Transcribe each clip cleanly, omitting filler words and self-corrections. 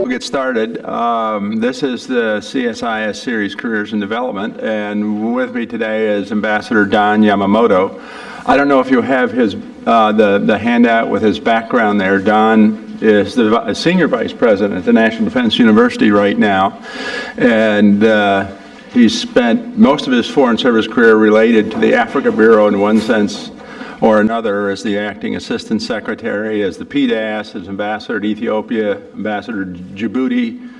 we'll get started. This is the CSIS series, Careers in Development, and with me today is Ambassador Don Yamamoto. I don't know if you have his the handout with his background there. Don is the Senior Vice President at the National Defense University right now, and he's spent most of his Foreign Service career related to the Africa Bureau in one sense or another, as the Acting Assistant Secretary, as the PDAS, as Ambassador to Ethiopia, Ambassador to Djibouti.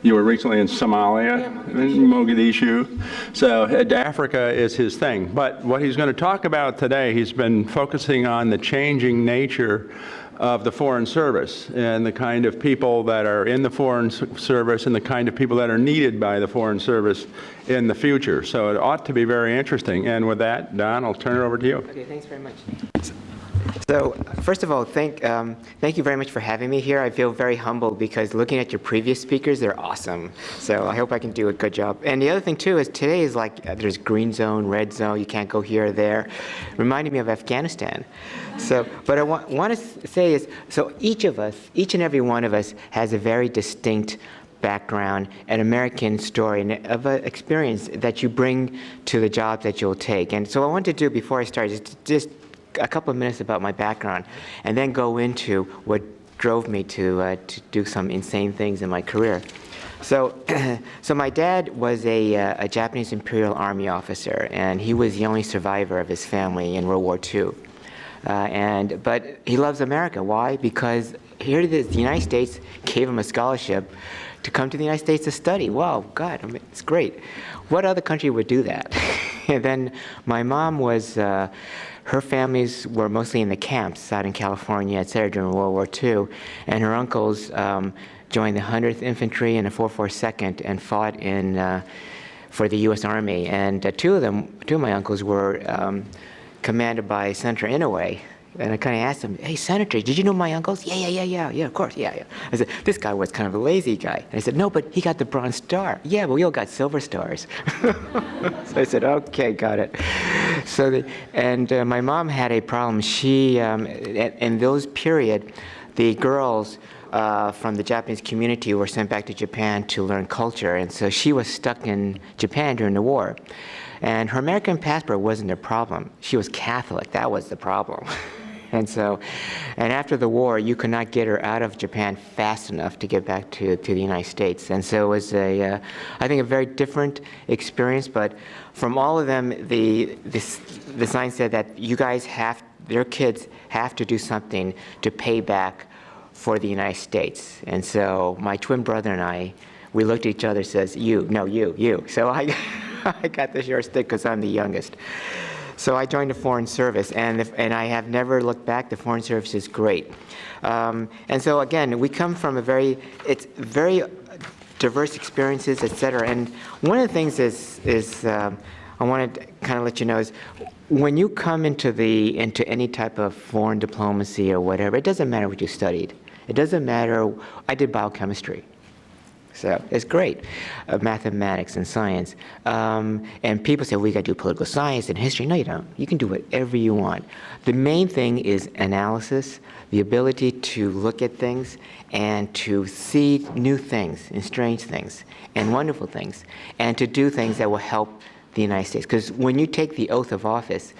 You were recently in Somalia, in Mogadishu. So Africa is his thing. But what he's going to talk about today, he's been focusing on the changing nature of the Foreign Service and the kind of people that are in the Foreign Service and the kind of people that are needed by the Foreign Service in the future. So it ought to be very interesting. And with that, Don, I'll turn it over to you. Okay, thanks very much. So first of all, thank you very much for having me here. I feel very humbled because looking at your previous speakers, they're awesome. So I hope I can do a good job. And the other thing too is today is like there's green zone, red zone, you can't go here or there. Reminding me of Afghanistan. So, but I want to say is, so each and every one of us has a very distinct background, an American story, and of an experience that you bring to the job that you'll take. And so what I want to do before I start is just a couple of minutes about my background, and then go into what drove me to do some insane things in my career. So, so my dad was a Japanese Imperial Army officer, and he was the only survivor of his family in World War II. But he loves America. Why? Because here it is, the United States gave him a scholarship to come to the United States to study. Wow, God, I mean, it's great. What other country would do that? And then my mom was, her families were mostly in the camps out in California, et cetera, during World War II. And her uncles joined the 100th Infantry and the 442nd and fought for the U.S. Army. And two of my uncles were commanded by Senator Inouye. And I kind of asked him, hey, Senator, did you know my uncles? Yeah, of course, yeah. I said, this guy was kind of a lazy guy. And I said, no, but he got the Bronze Star. Yeah, but we all got Silver Stars. So I said, okay, got it. So, my mom had a problem. She, in those period, the girls from the Japanese community were sent back to Japan to learn culture. And so she was stuck in Japan during the war. And her American passport wasn't a problem. She was Catholic. That was the problem. And after the war, you could not get her out of Japan fast enough to get back to the United States. And so it was I think a very different experience. But from all of them, the sign said that you guys their kids have to do something to pay back for the United States. And so my twin brother and I, we looked at each other and says, you. So I got the short stick because I'm the youngest. So I joined the Foreign Service, and I have never looked back. The Foreign Service is great. And so again, we come from it's very diverse experiences, et cetera. And one of the things is I want to kind of let you know is when you come into any type of foreign diplomacy or whatever, it doesn't matter what you studied. It doesn't matter. I did biochemistry. So it's great, mathematics and science. And people say, we got to do political science and history. No, you don't. You can do whatever you want. The main thing is analysis, the ability to look at things and to see new things and strange things and wonderful things, and to do things that will help the United States. Because when you take the oath of office,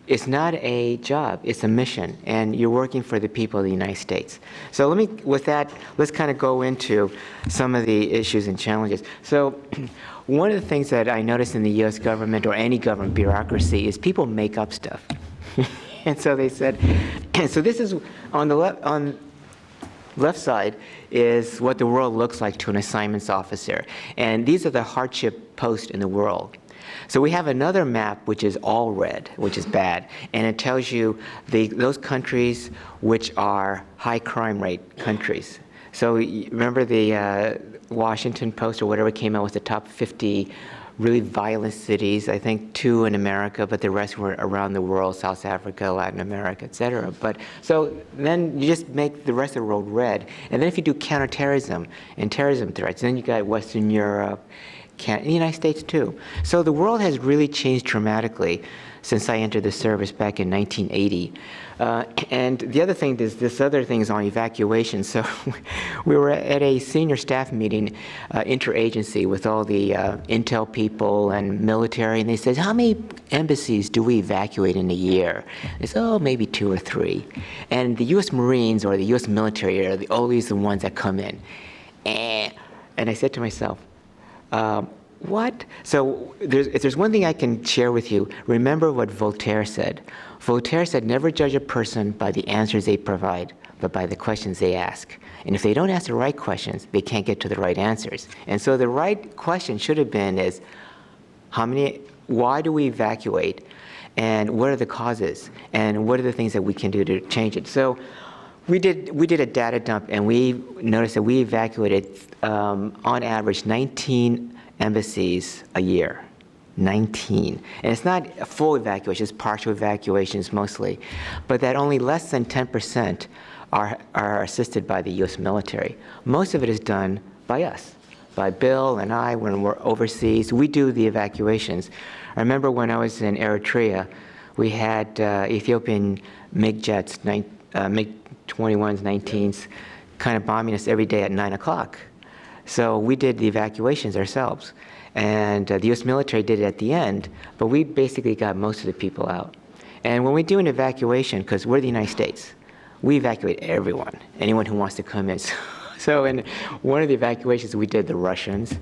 it's not a job, it's a mission, and you're working for the people of the United States. So with that, let's kind of go into some of the issues and challenges. So one of the things that I notice in the US government or any government bureaucracy is people make up stuff. And so they said, so this is on the left side is what the world looks like to an assignments officer. And these are the hardship posts in the world. So we have another map which is all red, which is bad, and it tells you those countries which are high crime rate countries. So remember the Washington Post or whatever came out with the top 50 really violent cities, I think 2 in America, but the rest were around the world, South Africa, Latin America, et cetera. But so then you just make the rest of the world red. And then if you do counterterrorism and terrorism threats, then you got Western Europe, in the United States too. So the world has really changed dramatically since I entered the service back in 1980. And the other thing, this other thing is on evacuation. So we were at a senior staff meeting, interagency, with all the intel people and military, and they said, how many embassies do we evacuate in a year? They said, oh, maybe 2 or 3. And the U.S. Marines or the U.S. military are always the ones that come in. And I said to myself, what? So if there's one thing I can share with you, remember what Voltaire said. Voltaire said, never judge a person by the answers they provide, but by the questions they ask. And if they don't ask the right questions, they can't get to the right answers. And so the right question should have been is, why do we evacuate? And what are the causes? And what are the things that we can do to change it? So we did a data dump, and we noticed that we evacuated, on average, 19 embassies a year. 19. And it's not a full evacuation, it's partial evacuations mostly. But that only less than 10% are assisted by the U.S. military. Most of it is done by us, by Bill and I when we're overseas. We do the evacuations. I remember when I was in Eritrea, we had Ethiopian MiG jets, MiG-21s, 19s, kind of bombing us every day at 9 o'clock. So we did the evacuations ourselves. And the U.S. military did it at the end, but we basically got most of the people out. And when we do an evacuation, because we're the United States, we evacuate everyone, anyone who wants to come in. So in one of the evacuations, we did the Russians,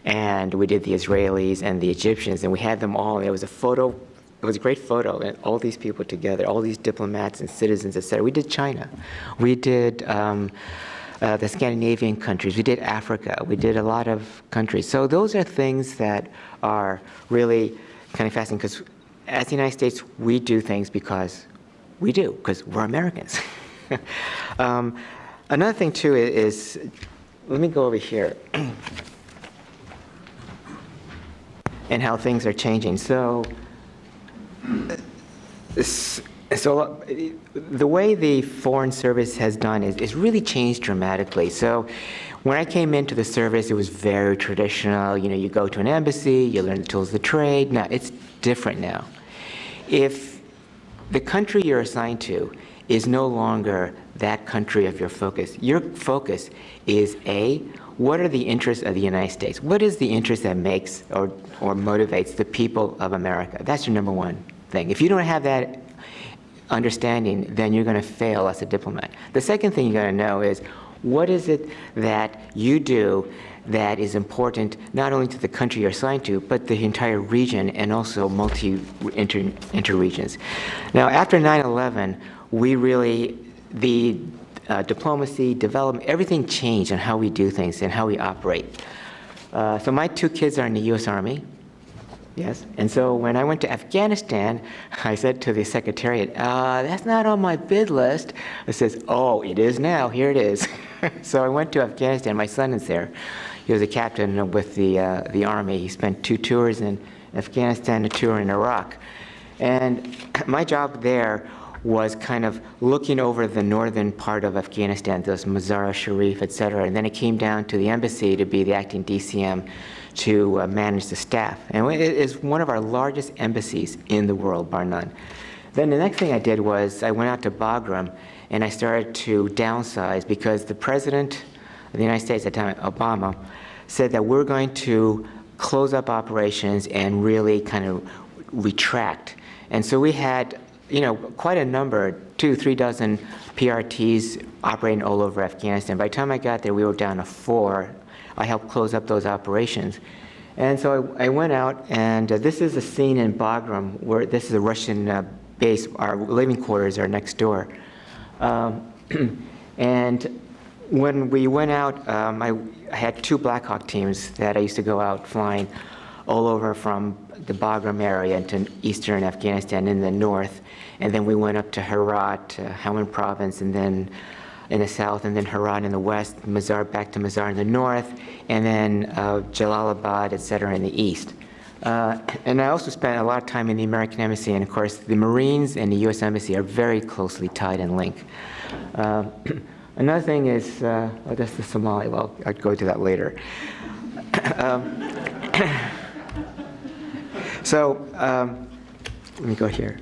and we did the Israelis and the Egyptians, and we had them all. And it was a photo. It was a great photo, and all these people together, all these diplomats and citizens, et cetera. We did China. We did the Scandinavian countries. We did Africa. We did a lot of countries. So those are things that are really kind of fascinating, because as the United States, we do things because we do, because we're Americans. Another thing, too, is, let me go over here, and how things are changing. So the way the Foreign Service has done is really changed dramatically. So when I came into the service, it was very traditional. You know, you go to an embassy, you learn the tools of the trade. Now, it's different now. If the country you're assigned to is no longer that country of your focus is A, what are the interests of the United States? What is the interest that makes or motivates the people of America? That's your number one thing. If you don't have that understanding, then you're going to fail as a diplomat. The second thing you got to know is, what is it that you do that is important not only to the country you're assigned to, but the entire region and also inter-regions. Now, after 9/11, the diplomacy, development, everything changed on how we do things and how we operate. So my 2 kids are in the U.S. Army. Yes, and so when I went to Afghanistan, I said to the secretariat, that's not on my bid list. It says, oh, it is now, here it is. So I went to Afghanistan, my son is there. He was a captain with the Army. He spent 2 tours in Afghanistan, a tour in Iraq. And my job there was kind of looking over the northern part of Afghanistan, those Mazar-e-Sharif, et cetera. And then it came down to the embassy to be the acting DCM to manage the staff. And it is one of our largest embassies in the world, bar none. Then the next thing I did was I went out to Bagram, and I started to downsize, because the president of the United States at the time, Obama, said that we're going to close up operations and really kind of retract. And so we had, quite a number, 2-3 dozen PRTs operating all over Afghanistan. By the time I got there, we were down to 4. I helped close up those operations. And so I went out, and this is a scene in Bagram, where this is a Russian base. Our living quarters are next door. And when we went out, I had 2 Black Hawk teams that I used to go out flying all over from the Bagram area into eastern Afghanistan in the north. And then we went up to Herat, Helmand province, and then in the south, and then Herat in the west, back to Mazar in the north, and then Jalalabad, et cetera, in the east. And I also spent a lot of time in the American Embassy, and of course, the Marines and the U.S. Embassy are very closely tied and linked. Another thing is, that's the Somali, well, I'll go to that later. So let me go here.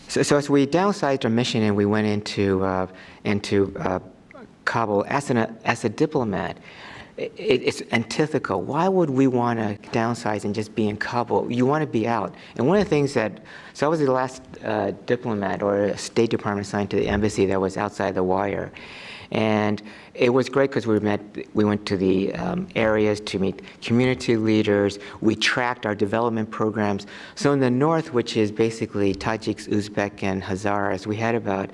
So as we downsized our mission and we went into Kabul, as a diplomat, it's antithetical. Why would we want to downsize and just be in Kabul? You want to be out. And one of the things so I was the last diplomat or State Department assigned to the embassy that was outside the wire. And it was great because we went to the areas to meet community leaders. We tracked our development programs. So in the north, which is basically Tajiks, Uzbek, and Hazaras, we had about,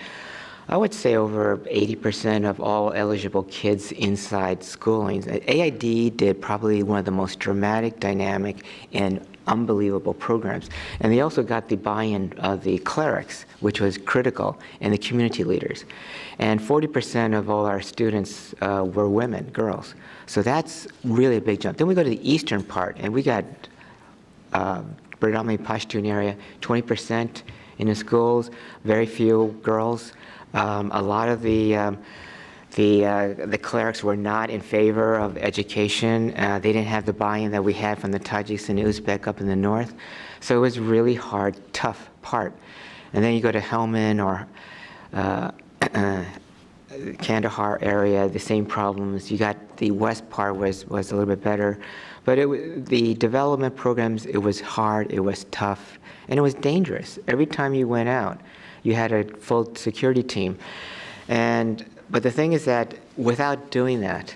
I would say, over 80% of all eligible kids inside schooling. AID did probably one of the most dramatic, dynamic, and unbelievable programs. And they also got the buy-in of the clerics, which was critical, and the community leaders. And 40% of all our students were women, girls. So that's really a big jump. Then we go to the eastern part, and we got predominantly Pashtun area, 20% in the schools, very few girls. A lot of the clerics were not in favor of education. They didn't have the buy-in that we had from the Tajiks and Uzbek up in the north. So it was really hard, tough part. And then you go to Helmand or Kandahar area, the same problems. You got the west part was a little bit better. But the development programs, it was hard, it was tough, and it was dangerous. Every time you went out, you had a full security team. But the thing is that without doing that,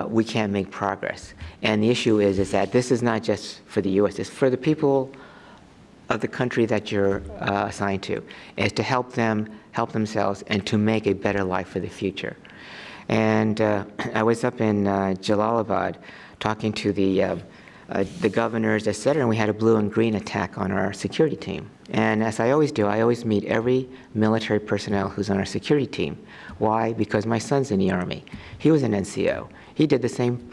we can't make progress. And the issue is that this is not just for the U.S., it's for the people of the country that you're assigned to, is to help them help themselves and to make a better life for the future. And I was up in Jalalabad talking to the governors, et cetera, and we had a blue and green attack on our security team. And as I always do, I always meet every military personnel who's on our security team. Why? Because my son's in the Army. He was an NCO. He did the same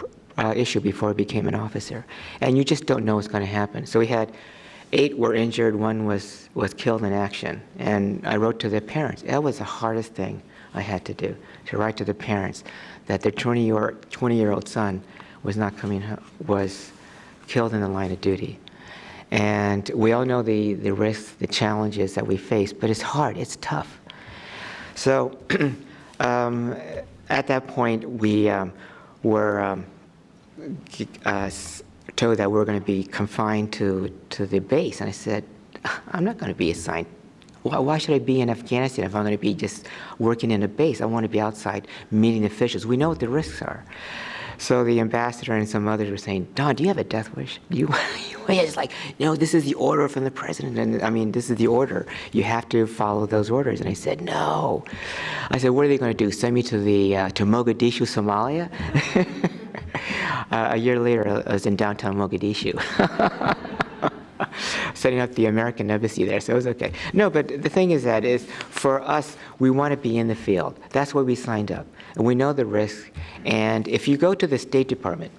issue before he became an officer. And you just don't know what's going to happen. So we had 8 were injured, 1 was killed in action. And I wrote to their parents. That was the hardest thing I had to do, to write to the parents that their 20-year-old son was killed in the line of duty. And we all know the risks, the challenges that we face, but it's hard, it's tough. So at that point, we were told that we were going to be confined to the base. And I said, I'm not going to be assigned. Why should I be in Afghanistan if I'm going to be just working in a base? I want to be outside meeting officials. We know what the risks are. So the ambassador and some others were saying, Don, do you have a death wish? It's like, no, this is the order from the president. And I mean, this is the order. You have to follow those orders. And I said, no. I said, what are they going to do? Send me to Mogadishu, Somalia? A year later, I was in downtown Mogadishu. Setting up the American embassy there, so it was okay. No, but the thing is for us, we want to be in the field. That's why we signed up. And we know the risk. And if you go to the State Department,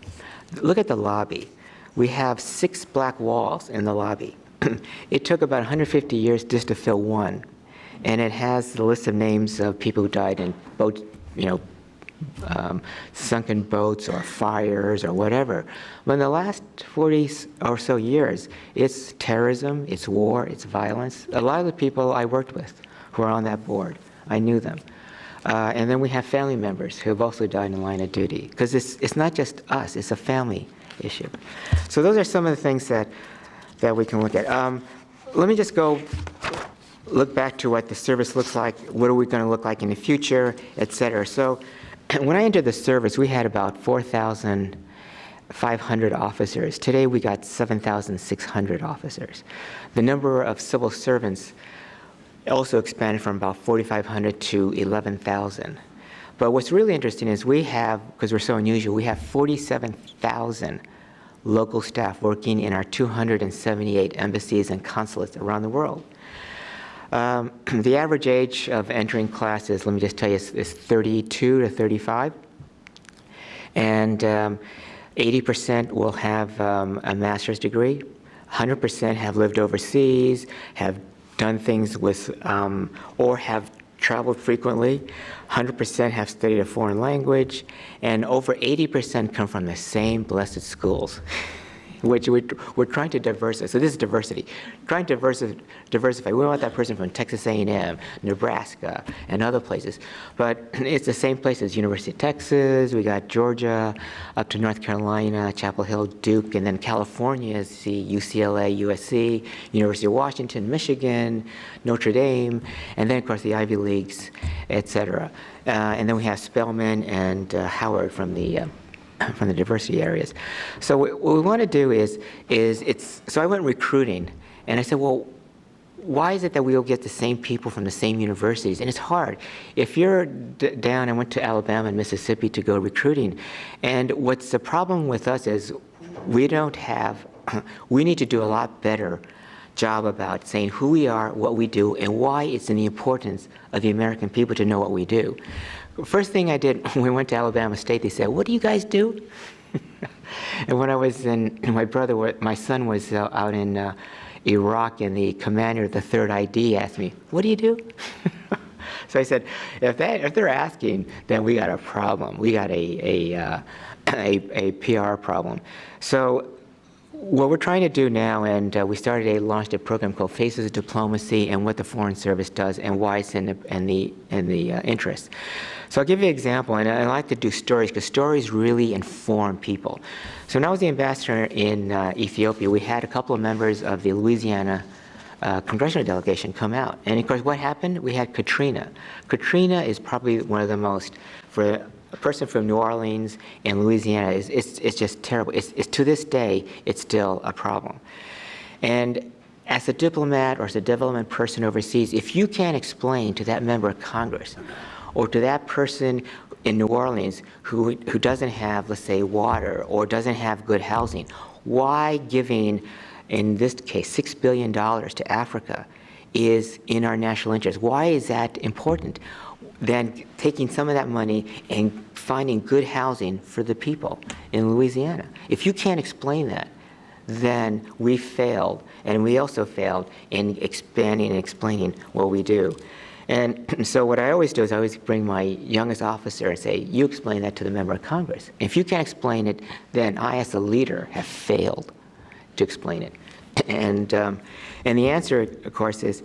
look at the lobby. We have 6 black walls in the lobby. It took about 150 years just to fill one. And it has the list of names of people who died in boats, sunken boats or fires or whatever. But in the last 40 or so years, it's terrorism, it's war, it's violence. A lot of the people I worked with who are on that board, I knew them. And then we have family members who have also died in the line of duty. Because it's not just us, it's a family issue. So those are some of the things that we can look at. Let me just look back to what the service looks like, what are we going to look like in the future, et cetera. So when I entered the service, we had about 4,500 officers. Today, we got 7,600 officers. The number of civil servants also expanded from about 4,500 to 11,000. But what's really interesting is we have, because we're so unusual, we have 47,000 local staff working in our 278 embassies and consulates around the world. The average age of entering classes, let me just tell you, is 32 to 35. And 80% will have a master's degree. 100% have lived overseas, have done things with, or have traveled frequently, 100% have studied a foreign language, and over 80% come from the same blessed schools, which we're trying to diversify. So this is diversity. Trying to diversify. We want that person from Texas A&M, Nebraska, and other places. But it's the same places, University of Texas, we got Georgia, up to North Carolina, Chapel Hill, Duke, and then California is the UCLA, USC, University of Washington, Michigan, Notre Dame, and then, of course, the Ivy Leagues, et cetera. And then we have Spelman and Howard from the diversity areas. So what we want to do is so I went recruiting, and I said, well, why is it that we'll get the same people from the same universities? And it's hard. If you're down, I went to Alabama and Mississippi to go recruiting, and what's the problem with us is we need to do a lot better job about saying who we are, what we do, and why it's in the importance of the American people to know what we do. First thing I did when we went to Alabama State, they said, what do you guys do? And when I was my son was out in Iraq, and the commander of the 3rd ID asked me, what do you do? So I said, if they're asking, then we got a problem. We got a PR problem. So what we're trying to do now, and we launched a program called Faces of Diplomacy, and what the Foreign Service does and why it's in the interest. So I'll give you an example, and I like to do stories because stories really inform people. So when I was the ambassador in Ethiopia, we had a couple of members of the Louisiana congressional delegation come out. And of course, what happened? We had Katrina. Katrina is probably one of the most, for a person from New Orleans and Louisiana, it's just terrible. It's to this day, it's still a problem. And as a diplomat or as a development person overseas, if you can't explain to that member of Congress or to that person in New Orleans who doesn't have, let's say, water or doesn't have good housing, why giving, in this case, $6 billion to Africa is in our national interest? Why is that important? Then taking some of that money and finding good housing for the people in Louisiana. If you can't explain that, then we failed, and we also failed in expanding and explaining what we do. And so what I always do is I always bring my youngest officer and say, you explain that to the member of Congress. If you can't explain it, then I, as a leader, have failed to explain it. And the answer, of course, is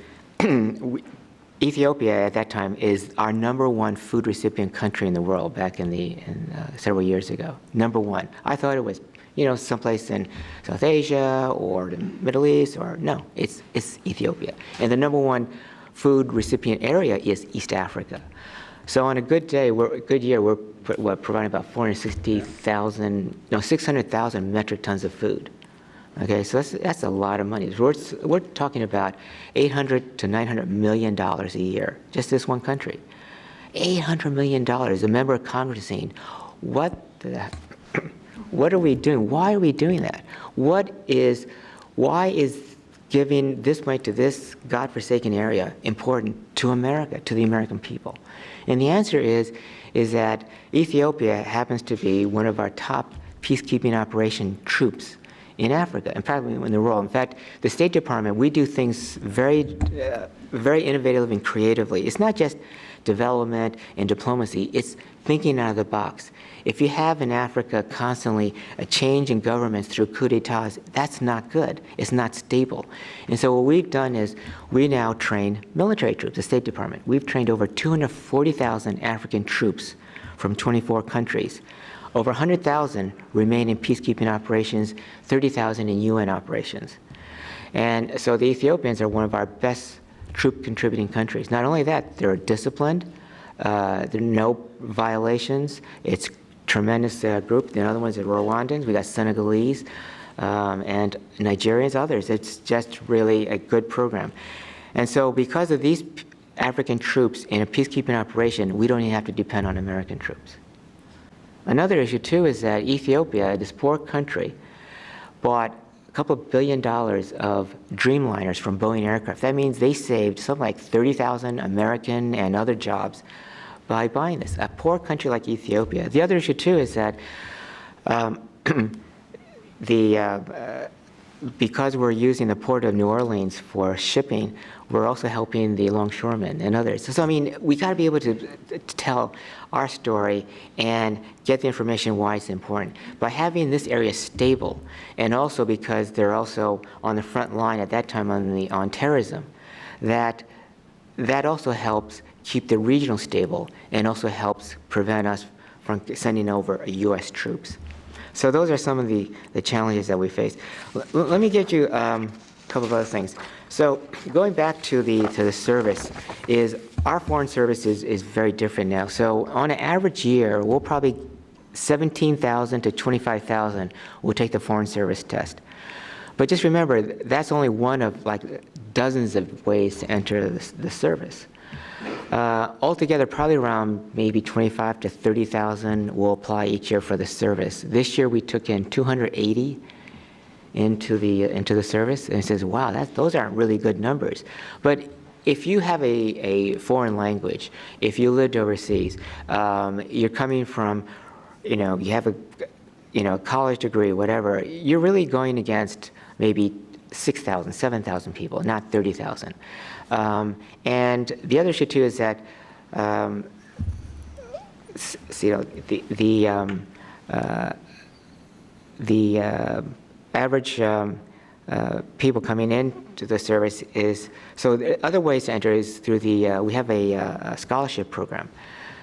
Ethiopia at that time is our #1 food recipient country in the world back in several years ago. #1. I thought it was, someplace in South Asia or the Middle East, or no, it's Ethiopia. And the #1 food recipient area is East Africa. So on a good day, good year, we're providing about 600,000 metric tons of food. Okay, so that's a lot of money. We're talking about $800 to $900 million a year, just this one country. $800 million. A member of Congress is saying, what are we doing? Why are we doing that? Why is giving this money to this godforsaken area important to America, to the American people? And the answer is that Ethiopia happens to be one of our top peacekeeping operation troops in Africa, and probably in the world. In fact, the State Department, we do things very, very innovative and creatively. It's not just development and diplomacy, it's thinking out of the box. If you have in Africa constantly a change in governments through coup d'etats, that's not good. It's not stable. And so what we've done is we now train military troops, the State Department. We've trained over 240,000 African troops from 24 countries. Over 100,000 remain in peacekeeping operations, 30,000 in UN operations. And so the Ethiopians are one of our best troop contributing countries. Not only that, they're disciplined, there are no violations. It's a tremendous group. The other ones are Rwandans, we got Senegalese, and Nigerians, others. It's just really a good program. And so because of these African troops in a peacekeeping operation, we don't even have to depend on American troops. Another issue, too, is that Ethiopia, this poor country, bought a couple of $1 billion of Dreamliners from Boeing aircraft. That means they saved something like 30,000 American and other jobs by buying this. A poor country like Ethiopia. The other issue, too, is that because we're using the port of New Orleans for shipping, we're also helping the longshoremen and others. So I mean, we got to be able to tell our story and get the information why it's important. By having this area stable, and also because they're also on the front line at that time on terrorism, that also helps keep the regional stable and also helps prevent us from sending over U.S. troops. So those are some of the challenges that we face. Let me get you a couple of other things. So going back to the service, is our foreign service is very different now. So on an average year, we'll probably 17,000 to 25,000 will take the foreign service test. But just remember, that's only one of like dozens of ways to enter the service. Altogether, probably around maybe 25 to 30,000 will apply each year for the service. This year, we took in 280 into the service, and it says, wow, those aren't really good numbers. But if you have a foreign language, if you lived overseas, you're coming from, you have a college degree, whatever, you're really going against maybe 6,000, 7,000 people, not 30,000. And the other issue too is that the average people coming into the service is, so the other ways to enter is through we have a scholarship program.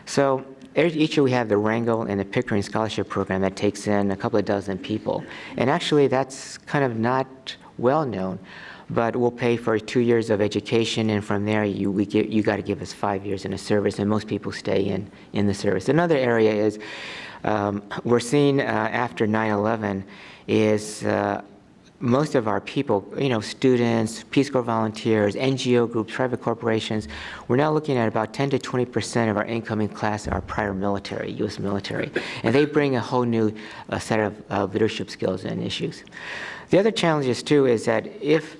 So each year we have the Wrangell and the Pickering Scholarship Program that takes in a couple of dozen people. And actually that's kind of not well known, but we'll pay for 2 years of education, and from there you got to give us 5 years in a service, and most people stay in the service. Another area is we're seeing after 9/11 is most of our people, students, Peace Corps volunteers, NGO groups, private corporations, we're now looking at about 10 to 20% of our incoming class are prior military, U.S. military, and they bring a whole new set of leadership skills and issues. The other challenges too is that if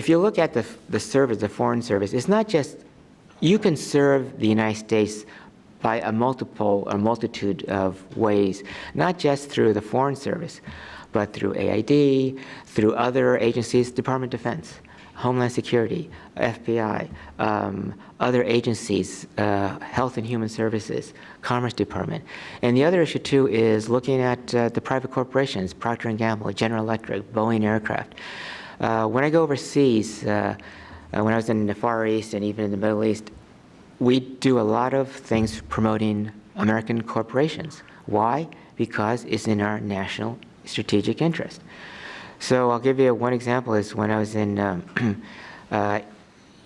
you look at the service, the foreign service, it's not just, you can serve the United States by a multitude of ways, not just through the foreign service, but through AID, through other agencies, Department of Defense, Homeland Security, FBI, other agencies, Health and Human Services, Commerce Department. And the other issue too is looking at the private corporations, Procter & Gamble, General Electric, Boeing Aircraft. When I go overseas, when I was in the Far East and even in the Middle East, we do a lot of things promoting American corporations. Why? Because it's in our national strategic interest. So I'll give you one example is when I was in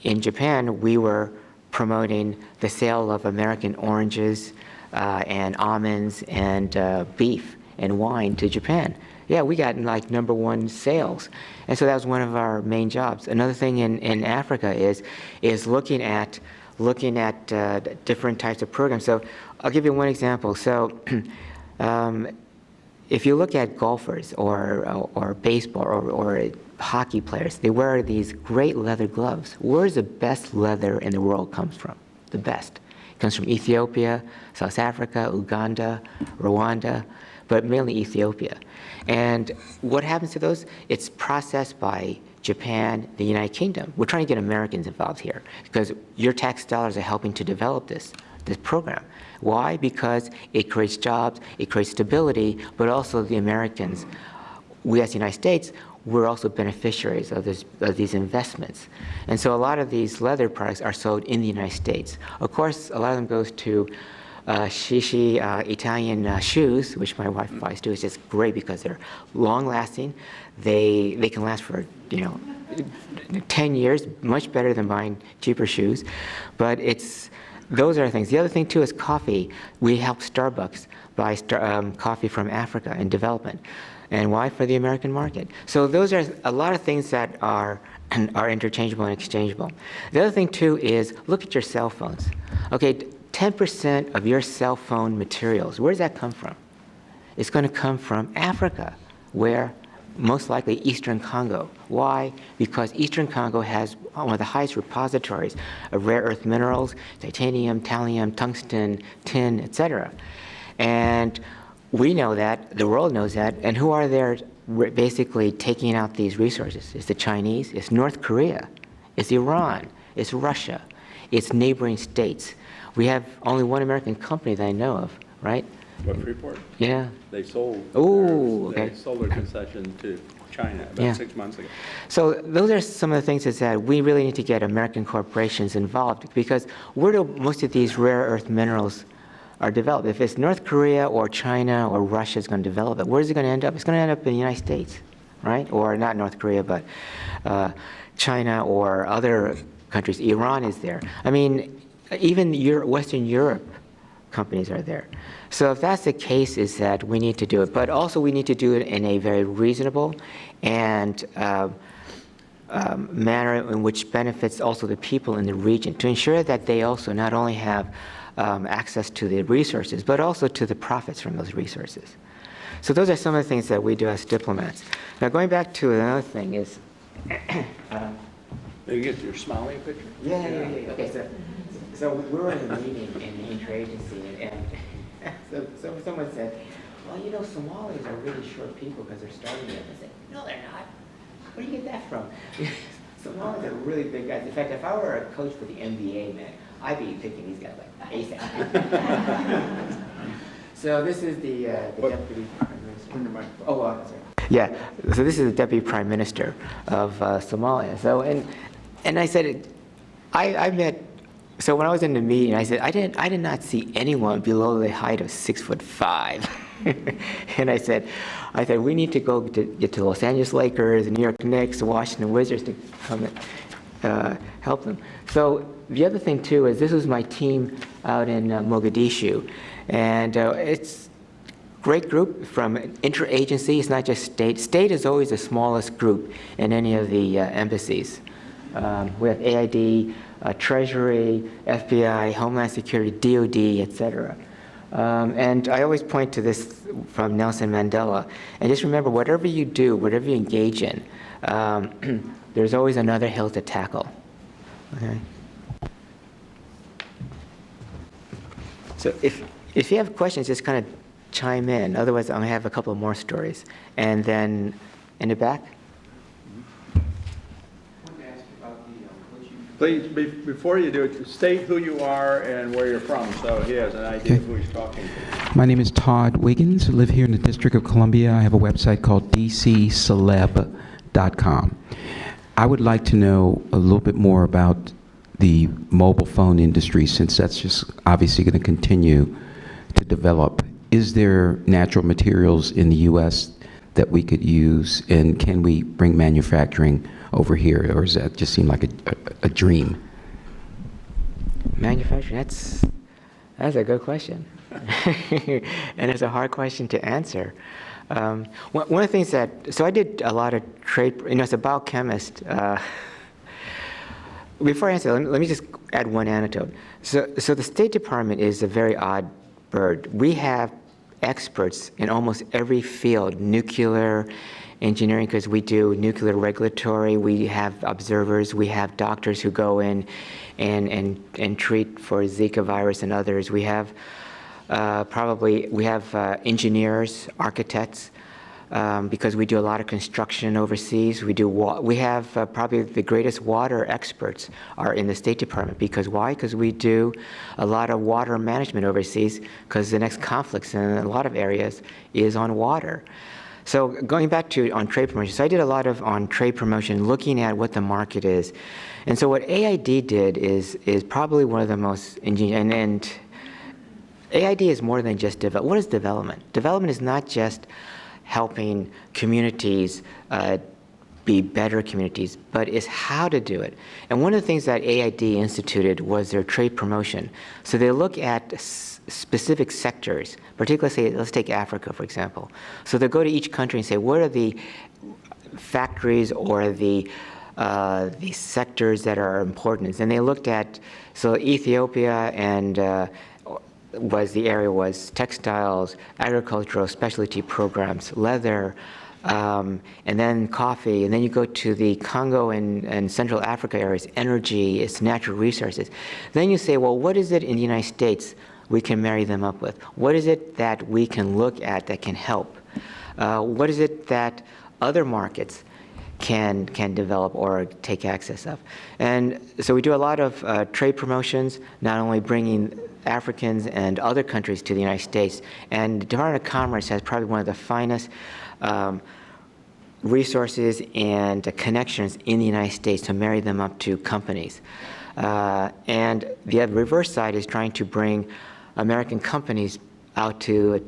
Japan, we were promoting the sale of American oranges and almonds and beef and wine to Japan. Yeah, we got like #1 sales. And so that was one of our main jobs. Another thing in Africa is looking at different types of programs. So I'll give you one example. So if you look at golfers or baseball or hockey players, they wear these great leather gloves. Where's the best leather in the world comes from? The best. It comes from Ethiopia, South Africa, Uganda, Rwanda, but mainly Ethiopia. And what happens to those? It's processed by Japan, the United Kingdom. We're trying to get Americans involved here because your tax dollars are helping to develop this program. Why? Because it creates jobs, it creates stability, but also the Americans, we as the United States, we're also beneficiaries of these investments. And so a lot of these leather products are sold in the United States. Of course, a lot of them goes to Shishi Italian shoes, which my wife buys too. It's just great because they're long-lasting. They can last for 10 years, much better than buying cheaper shoes. But those are things. The other thing too is coffee. We help Starbucks buy coffee from Africa in development. And why? For the American market. So those are a lot of things that are interchangeable and exchangeable. The other thing too is look at your cell phones. Okay, 10% of your cell phone materials, where does that come from? It's going to come from Africa, where most likely Eastern Congo. Why? Because Eastern Congo has one of the highest repositories of rare earth minerals, titanium, thallium, tungsten, tin, etc. And we know that, the world knows that, and who are their basically taking out these resources. It's the Chinese, it's North Korea, it's Iran, it's Russia, it's neighboring states. We have only one American company that I know of, right? What, Freeport? Yeah. They sold. Okay. They sold their concession to China about Yeah. 6 months ago. So those are some of the things that we really need to get American corporations involved, because where do most of these rare earth minerals are developed? If it's North Korea or China or Russia is going to develop it, where is it going to end up? It's going to end up in the United States, right? Or not North Korea, but China or other countries. Iran is there. I mean, even Western Europe companies are there. So if that's the case, is that we need to do it. But also we need to do it in a very reasonable and manner in which benefits also the people in the region, to ensure that they also not only have access to the resources, but also to the profits from those resources. So those are some of the things that we do as diplomats. Now going back to another thing is... You get your smiling picture? Yeah. Okay, so we were in a meeting in the interagency, and so someone said, well, you know, Somalis are really short people because they're starving them. I said, no, they're not. Where do you get that from? Somalis are really big guys. In fact, if I were a coach for the NBA, man, I'd be picking these guys like ASAP. So this is the deputy prime minister. Oh, that's right. Yeah, so this is the deputy prime minister of Somalia. So, and I said, I met, so when I was in the meeting, I said, I did not see anyone below the height of 6'5". And I said, we need to go to get to Los Angeles Lakers, New York Knicks, Washington Wizards to come and help them. So the other thing too is this was my team out in Mogadishu, and it's great group from interagency. It's not just state. State is always the smallest group in any of the embassies. We have AID, Treasury, FBI, Homeland Security, DOD, etc. And I always point to this from Nelson Mandela. And just remember, whatever you do, whatever you engage in, there's always another hill to tackle. Okay. So if you have questions, just kind of chime in. Otherwise, I'm going to have a couple more stories. And then in the back. Please, before you do it, state who you are and where you're from, so he has an idea of who he's talking to. My name is Todd Wiggins. I live here in the District of Columbia. I have a website called dcceleb.com. I would like to know a little bit more about the mobile phone industry, since that's just obviously going to continue to develop. Is there natural materials in the U.S. that we could use, and can we bring manufacturing over here, or does that just seem like a dream? Manufacturing, that's a good question. And it's a hard question to answer. One of the things so I did a lot of trade, as a biochemist. Before I answer, let me just add one anecdote. So the State Department is a very odd bird. We have experts in almost every field, nuclear engineering, because we do nuclear regulatory, we have observers, we have doctors who go in and treat for Zika virus and others. We have engineers, architects, because we do a lot of construction overseas. We have probably the greatest water experts are in the State Department. Because why? Because we do a lot of water management overseas, because the next conflicts in a lot of areas is on water. So going back to on trade promotion, so I did a lot on trade promotion, looking at what the market is. And so what AID did is probably one of the most ingenious, and AID is more than just development. What is development? Development is not just helping communities be better communities, but is how to do it. And one of the things that AID instituted was their trade promotion. So they look at specific sectors, particularly, say, let's take Africa, for example. So they'll go to each country and say, what are the factories or the sectors that are important? And they looked at, so Ethiopia and was textiles, agricultural specialty programs, leather, and then coffee, and then you go to the Congo and Central Africa areas, energy, it's natural resources. Then you say, well, what is it in the United States we can marry them up with? What is it that we can look at that can help? What is it that other markets can develop or take access of? And so we do a lot of trade promotions, not only bringing Africans and other countries to the United States. And the Department of Commerce has probably one of the finest resources and connections in the United States to marry them up to companies. And the reverse side is trying to bring American companies out to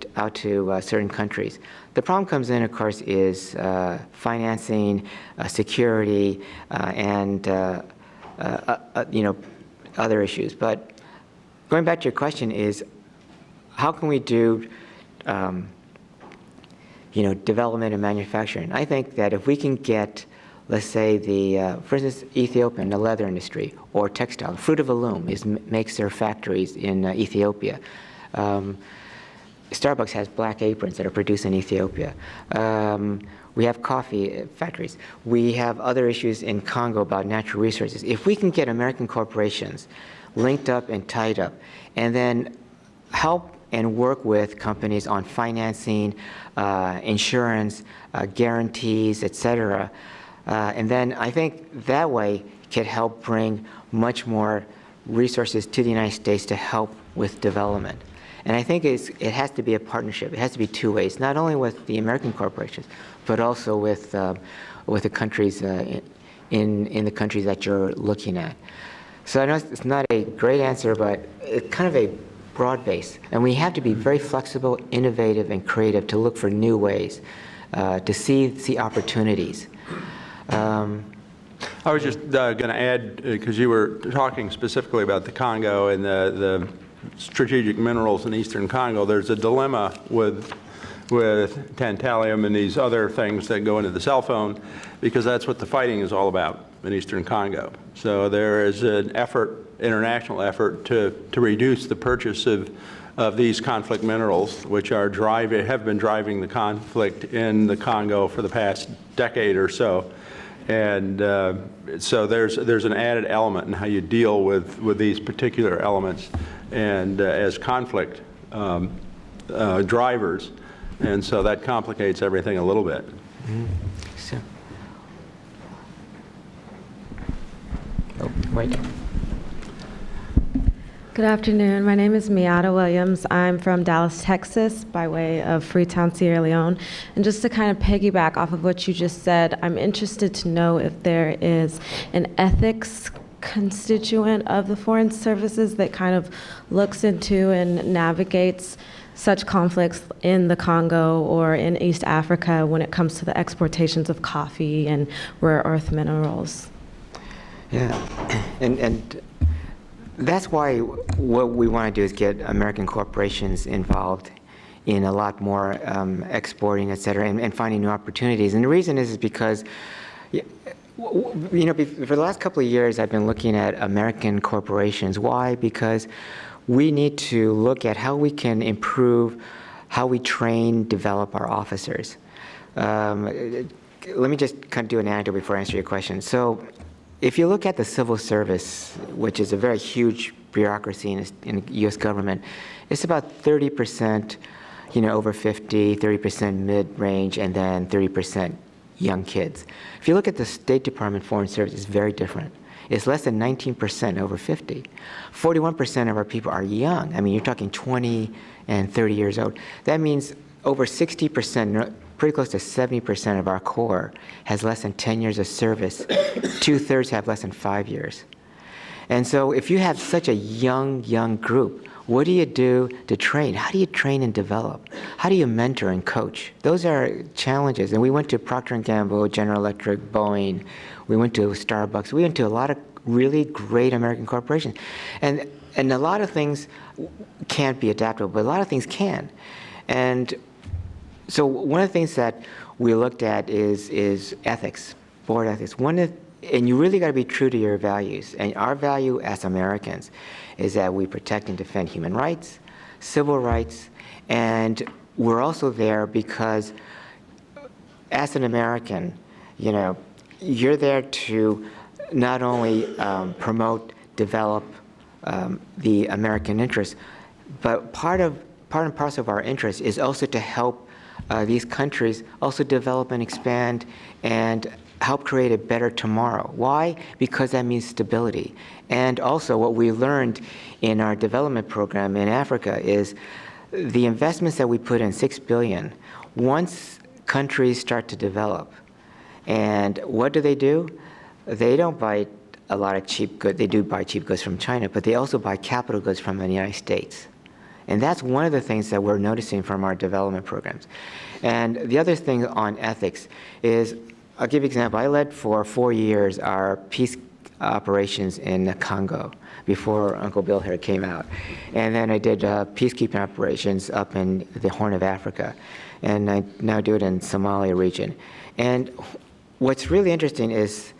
certain countries. The problem comes in, of course, is financing, security, and other issues. But going back to your question is, how can we do development and manufacturing? I think that if we can get, let's say, for instance, Ethiopia, the leather industry, or textile, Fruit of the Loom makes their factories in Ethiopia. Starbucks has black aprons that are produced in Ethiopia. We have coffee factories. We have other issues in Congo about natural resources. If we can get American corporations linked up and tied up, and then help and work with companies on financing, insurance, guarantees, et cetera, and then I think that way could help bring much more resources to the United States to help with development. And I think it has to be a partnership. It has to be two ways, not only with the American corporations, but also with the countries in the countries that you're looking at. So I know it's not a great answer, but it's kind of a broad base. And we have to be very flexible, innovative, and creative to look for new ways to see opportunities. I was just going to add, because you were talking specifically about the Congo and the strategic minerals in eastern Congo. There's a dilemma with tantalum and these other things that go into the cell phone, because that's what the fighting is all about in eastern Congo. So there is an effort, international effort, to reduce the purchase of these conflict minerals, which have been driving the conflict in the Congo for the past decade or so. And so there's an added element in how you deal with these particular elements and as conflict drivers. And so that complicates everything a little bit. Mm-hmm. So, wait. Good afternoon. My name is Miata Williams. I'm from Dallas, Texas, by way of Freetown, Sierra Leone. And just to kind of piggyback off of what you just said, I'm interested to know if there is an ethics constituent of the foreign services that kind of looks into and navigates such conflicts in the Congo or in East Africa when it comes to the exportations of coffee and rare earth minerals. Yeah, and that's why what we want to do is get American corporations involved in a lot more exporting, et cetera, and finding new opportunities. And the reason is because, for the last couple of years, I've been looking at American corporations. Why? Because we need to look at how we can improve how we train, develop our officers. Let me just kind of do an anecdote before I answer your question. So, if you look at the civil service, which is a very huge bureaucracy in the U.S. government, it's about 30%, over 50, 30% mid-range, and then 30% young kids. If you look at the State Department Foreign Service, it's very different. It's less than 19% over 50. 41% of our people are young. I mean, you're talking 20 and 30 years old. That means over 60%, pretty close to 70% of our Corps has less than 10 years of service. 2/3 have less than 5 years. And so if you have such a young group, what do you do to train? How do you train and develop? How do you mentor and coach? Those are challenges. And we went to Procter & Gamble, General Electric, Boeing. We went to Starbucks. We went to a lot of really great American corporations. And a lot of things can't be adaptable, but a lot of things can. And so one of the things that we looked at is ethics, board ethics. And you really got to be true to your values. And our value as Americans is that we protect and defend human rights, civil rights, and we're also there because as an American, you're there to not only promote, develop the American interests, but part and parcel of our interest is also to help these countries also develop and expand and help create a better tomorrow. Why? Because that means stability. And also what we learned in our development program in Africa is the investments that we put in, 6 billion, once countries start to develop, and what do? They don't buy a lot of cheap goods. They do buy cheap goods from China, but they also buy capital goods from the United States. And that's one of the things that we're noticing from our development programs. And the other thing on ethics is, I'll give you an example. I led for 4 years our peace operations in Congo before Uncle Bill here came out. And then I did peacekeeping operations up in the Horn of Africa. And I now do it in Somalia region. And what's really interesting is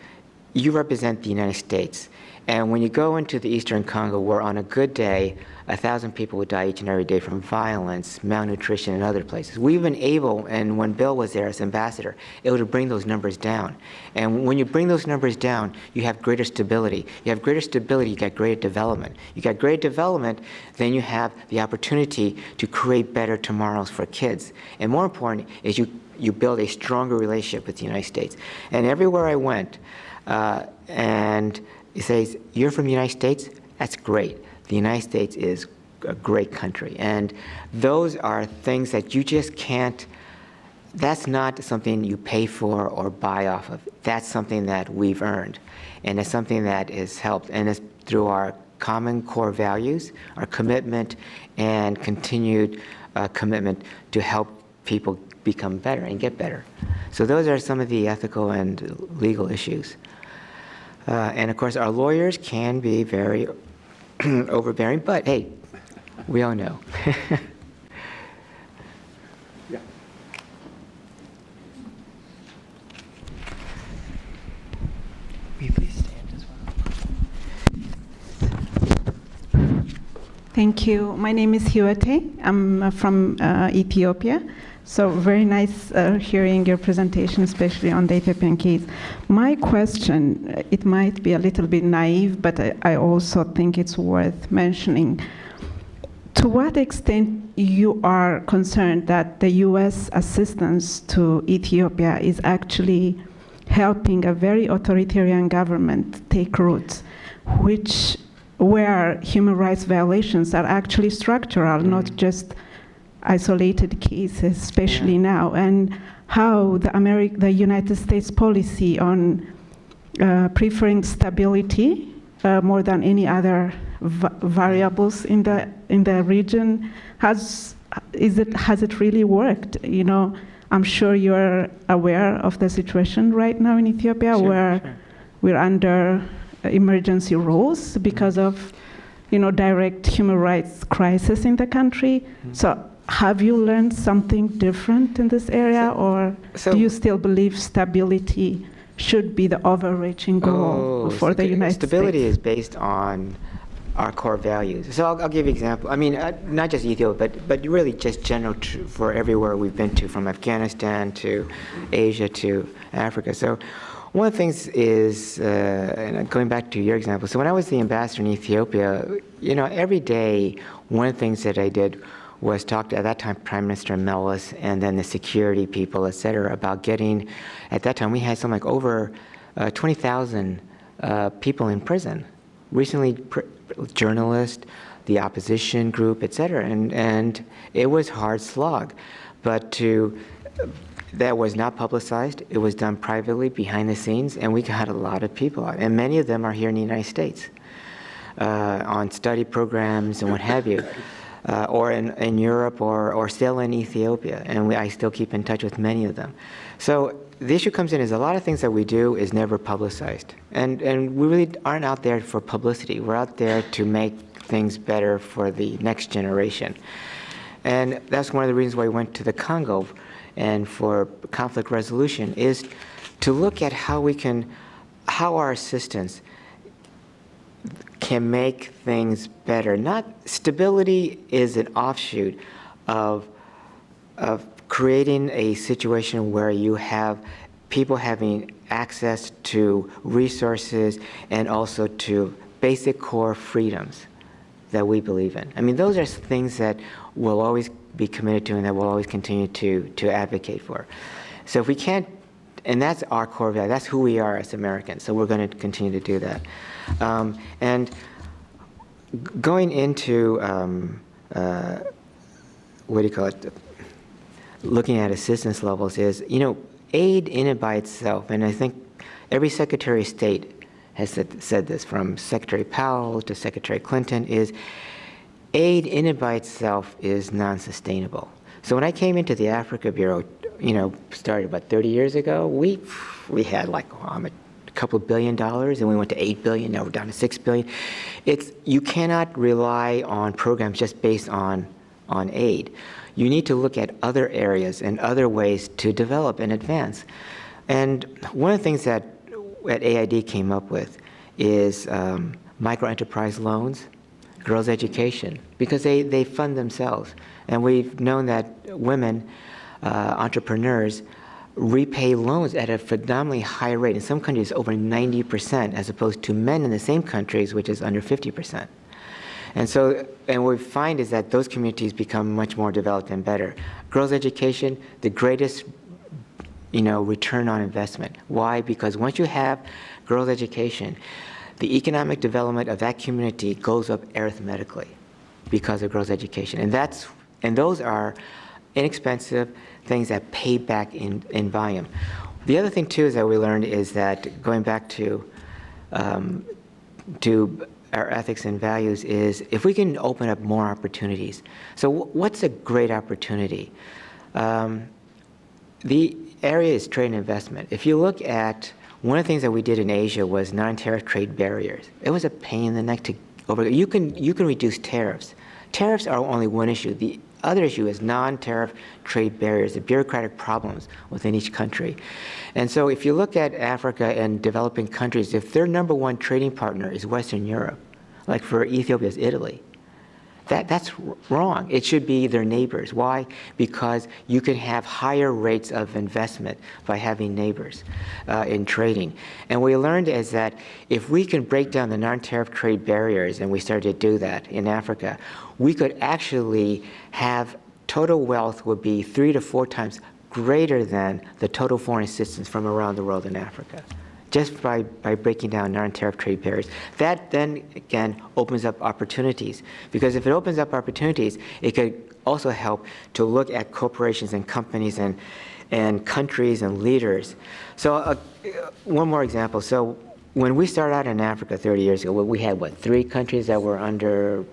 you represent the United States. And when you go into the Eastern Congo, where on a good day, 1,000 people would die each and every day from violence, malnutrition, and other places. We've been able, and when Bill was there as ambassador, able to bring those numbers down. And when you bring those numbers down, you have greater stability. You have greater stability, you got greater development. You got greater development, then you have the opportunity to create better tomorrows for kids. And more important is you build a stronger relationship with the United States. And everywhere I went, and it says, you're from the United States? That's great. The United States is a great country. And those are things that you just can't, that's not something you pay for or buy off of. That's something that we've earned. And it's something that has helped. And it's through our common core values, our commitment, and continued commitment to help people become better and get better. So those are some of the ethical and legal issues. And of course, our lawyers can be very overbearing, but hey, we all know. Yeah. Will you please stand as well? Thank you. My name is Hiwate. I'm from Ethiopia. So very nice hearing your presentation, especially on the Ethiopian case. My question, it might be a little bit naive, but I also think it's worth mentioning. To what extent you are concerned that the U.S. assistance to Ethiopia is actually helping a very authoritarian government take root, where human rights violations are actually structural, not just isolated cases, especially now, and how the United States policy on preferring stability more than any other variables in the region has it really worked? You know, I'm sure you're aware of the situation right now in Ethiopia, where we're under emergency rules because of direct human rights crisis in the country. So have you learned something different in this area, or do you still believe stability should be the overreaching goal for the United States? Stability is based on our core values. So I'll give you an example. I mean, not just Ethiopia, but really just general for everywhere we've been to, from Afghanistan to Asia to Africa. So one of the things is, and going back to your example, so when I was the ambassador in Ethiopia, every day, one of the things that I did was talk to, at that time, Prime Minister Meles, and then the security people, et cetera, about getting, at that time, we had something like over 20,000 people in prison. Recently, journalists, the opposition group, et cetera, and it was hard slog. But that was not publicized. It was done privately, behind the scenes, and we got a lot of people out. And many of them are here in the United States on study programs and what have you. Or in Europe, or still in Ethiopia, and I still keep in touch with many of them. So the issue comes in is a lot of things that we do is never publicized, and we really aren't out there for publicity. We're out there to make things better for the next generation, and that's one of the reasons why we went to the Congo, and for conflict resolution is to look at how our assistance can make things better. Stability is an offshoot of creating a situation where you have people having access to resources and also to basic core freedoms. that we believe in. I mean, those are things that we'll always be committed to and that we'll always continue to advocate for. So if we can't, and that's our core value, that's who we are as Americans, so we're going to continue to do that. And going into, what do you call it, looking at assistance levels is, aid in and by itself, and I think every Secretary of State has said this, from Secretary Powell to Secretary Clinton, is aid in and by itself is non-sustainable. So when I came into the Africa Bureau, started about 30 years ago, we had like a couple of $1 billion, and we went to $8 billion, now we're down to $6 billion. You cannot rely on programs just based on aid. You need to look at other areas and other ways to develop and advance. And one of the things that AID came up with is micro-enterprise loans, girls' education, because they fund themselves. And we've known that women, entrepreneurs, repay loans at a phenomenally high rate. In some countries, over 90%, as opposed to men in the same countries, which is under 50%. And what we find is that those communities become much more developed and better. Girls' education, the greatest return on investment. Why? Because once you have girls' education, the economic development of that community goes up arithmetically because of girls' education. And those are inexpensive things that pay back in volume. The other thing too is that we learned is that, going back to our ethics and values, is if we can open up more opportunities. So what's a great opportunity? The area is trade and investment. If you look at, one of the things that we did in Asia was non-tariff trade barriers. It was a pain in the neck to you can reduce tariffs. Tariffs are only one issue. The other issue is non-tariff trade barriers, the bureaucratic problems within each country. And so if you look at Africa and developing countries, if their number one trading partner is Western Europe, like for Ethiopia is Italy, that's wrong. It should be their neighbors. Why? Because you can have higher rates of investment by having neighbors in trading. And what we learned is that if we can break down the non-tariff trade barriers, and we started to do that in Africa, we could actually have total wealth would be 3 to 4 times greater than the total foreign assistance from around the world in Africa, just by breaking down non-tariff trade barriers. That then, again, opens up opportunities. Because if it opens up opportunities, it could also help to look at corporations and companies and countries and leaders. So one more example. So when we started out in Africa 30 years ago, we had, 3 countries that were under,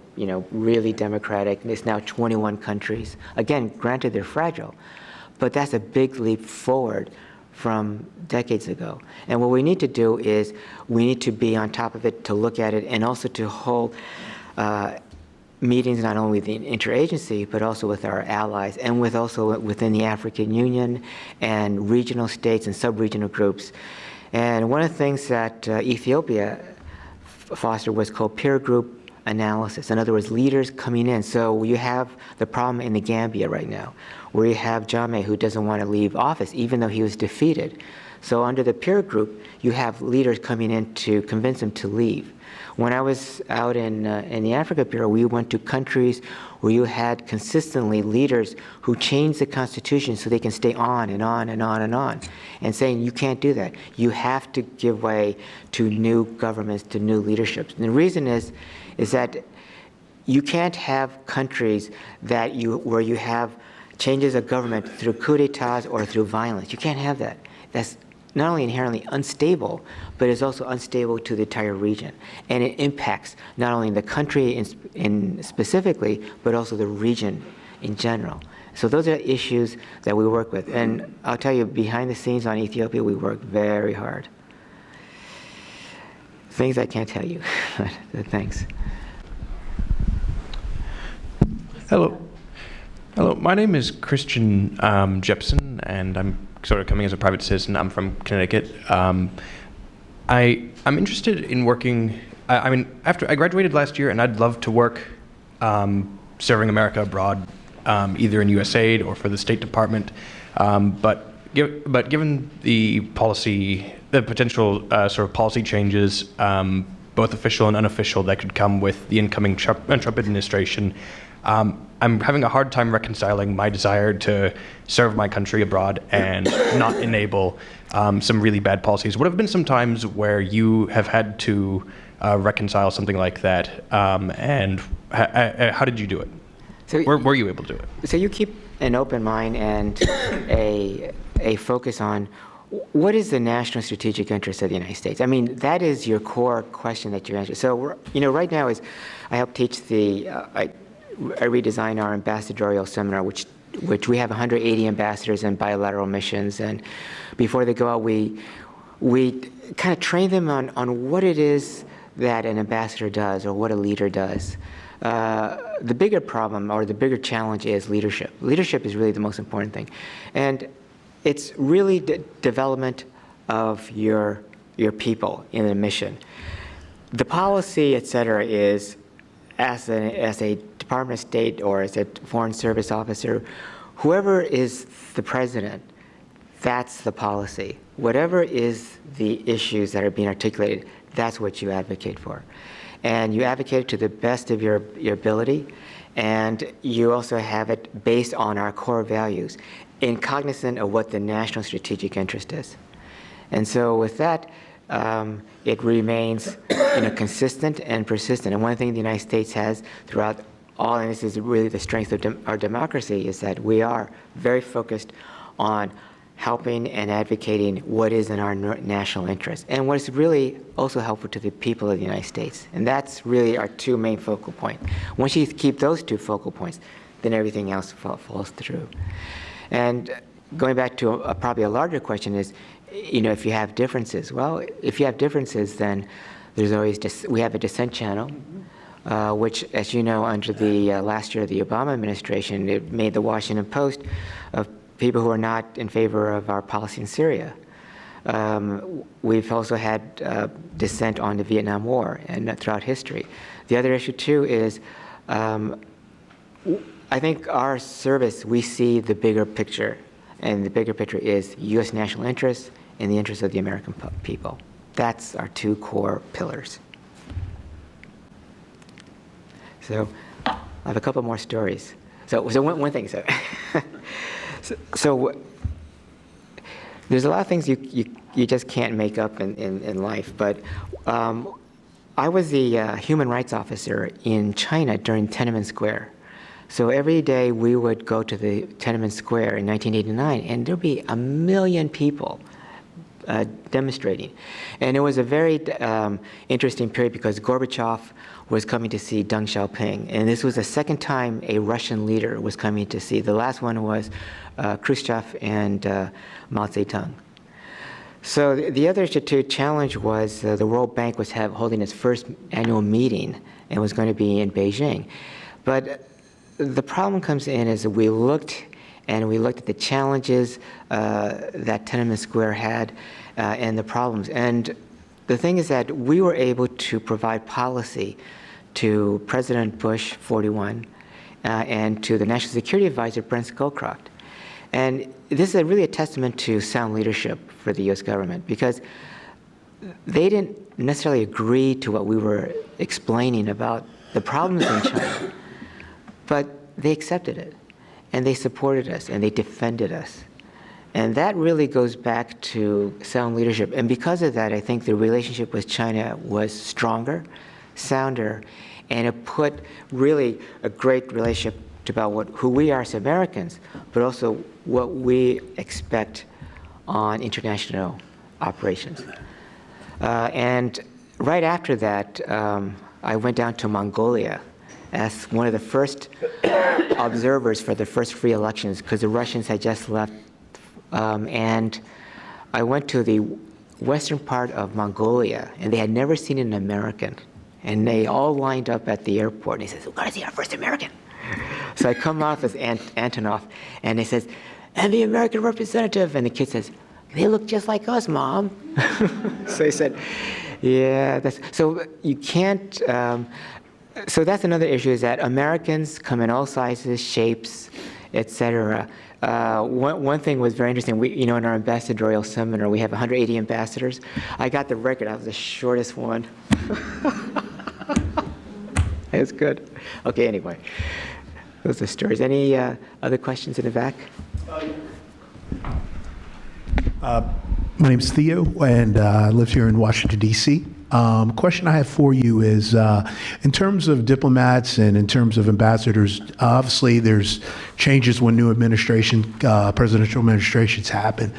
really democratic. It's now 21 countries. Again, granted, they're fragile, but that's a big leap forward from decades ago. And what we need to do is we need to be on top of it, to look at it, and also to hold meetings not only with the interagency, but also with our allies, and also within the African Union and regional states and sub-regional groups. And one of the things that Ethiopia fostered was called peer group analysis. In other words, leaders coming in. So you have the problem in the Gambia right now, where you have Jammeh who doesn't want to leave office, even though he was defeated. So under the peer group, you have leaders coming in to convince him to leave. When I was out in the Africa Bureau, we went to countries where you had consistently leaders who changed the constitution so they can stay on and on and on and on, and saying you can't do that. You have to give way to new governments, to new leaderships. And the reason is that you can't have countries where you have changes of government through coup d'etats or through violence. You can't have that. That's not only inherently unstable, but it's also unstable to the entire region. And it impacts not only the country in specifically, but also the region in general. So those are issues that we work with. And I'll tell you, behind the scenes on Ethiopia, we work very hard. Things I can't tell you, but thanks. Hello. Hello, my name is Christian Jepson, and I'm sort of coming as a private citizen. I'm from Connecticut. I'm interested in working, after I graduated last year, and I'd love to work serving America abroad, either in USAID or for the State Department. But given the potential sort of policy changes, both official and unofficial, that could come with the incoming Trump administration. I'm having a hard time reconciling my desire to serve my country abroad and not enable some really bad policies. What have been some times where you have had to reconcile something like that, and how did you do it? So, were you able to do it? So you keep an open mind and a focus on what is the national strategic interest of the United States? I mean, that is your core question that you answer. So, right now is I help teach I redesign our ambassadorial seminar, which we have 180 ambassadors in bilateral missions, and before they go out, we kind of train them on what it is that an ambassador does or what a leader does. The bigger problem or the bigger challenge is leadership. Leadership is really the most important thing, and it's really the development of your people in a mission. The policy, et cetera, is as a Department of State or as a Foreign Service officer, whoever is the president, that's the policy. Whatever is the issues that are being articulated, that's what you advocate for. And you advocate to the best of your ability, and you also have it based on our core values, and cognizant of what the national strategic interest is. And so with that, it remains consistent and persistent. And one thing the United States has throughout all, and this is really the strength of our democracy, is that we are very focused on helping and advocating what is in our national interest and what is really also helpful to the people of the United States. And that's really our two main focal points. Once you keep those two focal points, then everything else falls through. And going back to probably a larger question is, if you have differences. Well, if you have differences, then there's always we have a dissent channel, which, as you know, under the last year of the Obama administration, it made the Washington Post of people who are not in favor of our policy in Syria. We've also had dissent on the Vietnam War and throughout history. The other issue, too, is I think our service, we see the bigger picture, and the bigger picture is U.S. national interests and the interests of the American people. That's our two core pillars. So I have a couple more stories. So one thing. So there's a lot of things you just can't make up in life. But I was the human rights officer in China during Tiananmen Square. So every day we would go to the Tiananmen Square in 1989, and there'd be 1 million people demonstrating. And it was a very interesting period because Gorbachev was coming to see Deng Xiaoping. And this was the second time a Russian leader was coming to see. The last one was Khrushchev and Mao Zedong. So the other challenge was the World Bank was holding its first annual meeting and was going to be in Beijing. But the problem comes in is we looked at the challenges that Tiananmen Square had and the problems. And the thing is that we were able to provide policy to President Bush 41 and to the National Security Advisor Brent Scowcroft. And this is really a testament to sound leadership for the U.S. government, because they didn't necessarily agree to what we were explaining about the problems in China, but they accepted it, and they supported us, and they defended us. And that really goes back to sound leadership. And because of that, I think the relationship with China was stronger, sounder, and it put really a great relationship about who we are as Americans, but also what we expect on international operations. And right after that, I went down to Mongolia as one of the first observers for the first free elections, because the Russians had just left. And I went to the western part of Mongolia, and they had never seen an American. And they all lined up at the airport, and they said, "We're going to see our first American." So I come off as Antonov, and they says, "And the American representative." And the kid says, "They look just like us, Mom." So I said, "Yeah, so you can't." So that's another issue, is that Americans come in all sizes, shapes, etc. One thing was very interesting. In our ambassadorial seminar, we have 180 ambassadors. I got the record. I was the shortest one. It's good. Okay, anyway, those are stories. Any other questions in the back? My name's Theo, and I live here in Washington, D.C. Question I have for you is, in terms of diplomats and in terms of ambassadors, obviously there's changes when new presidential administrations happen.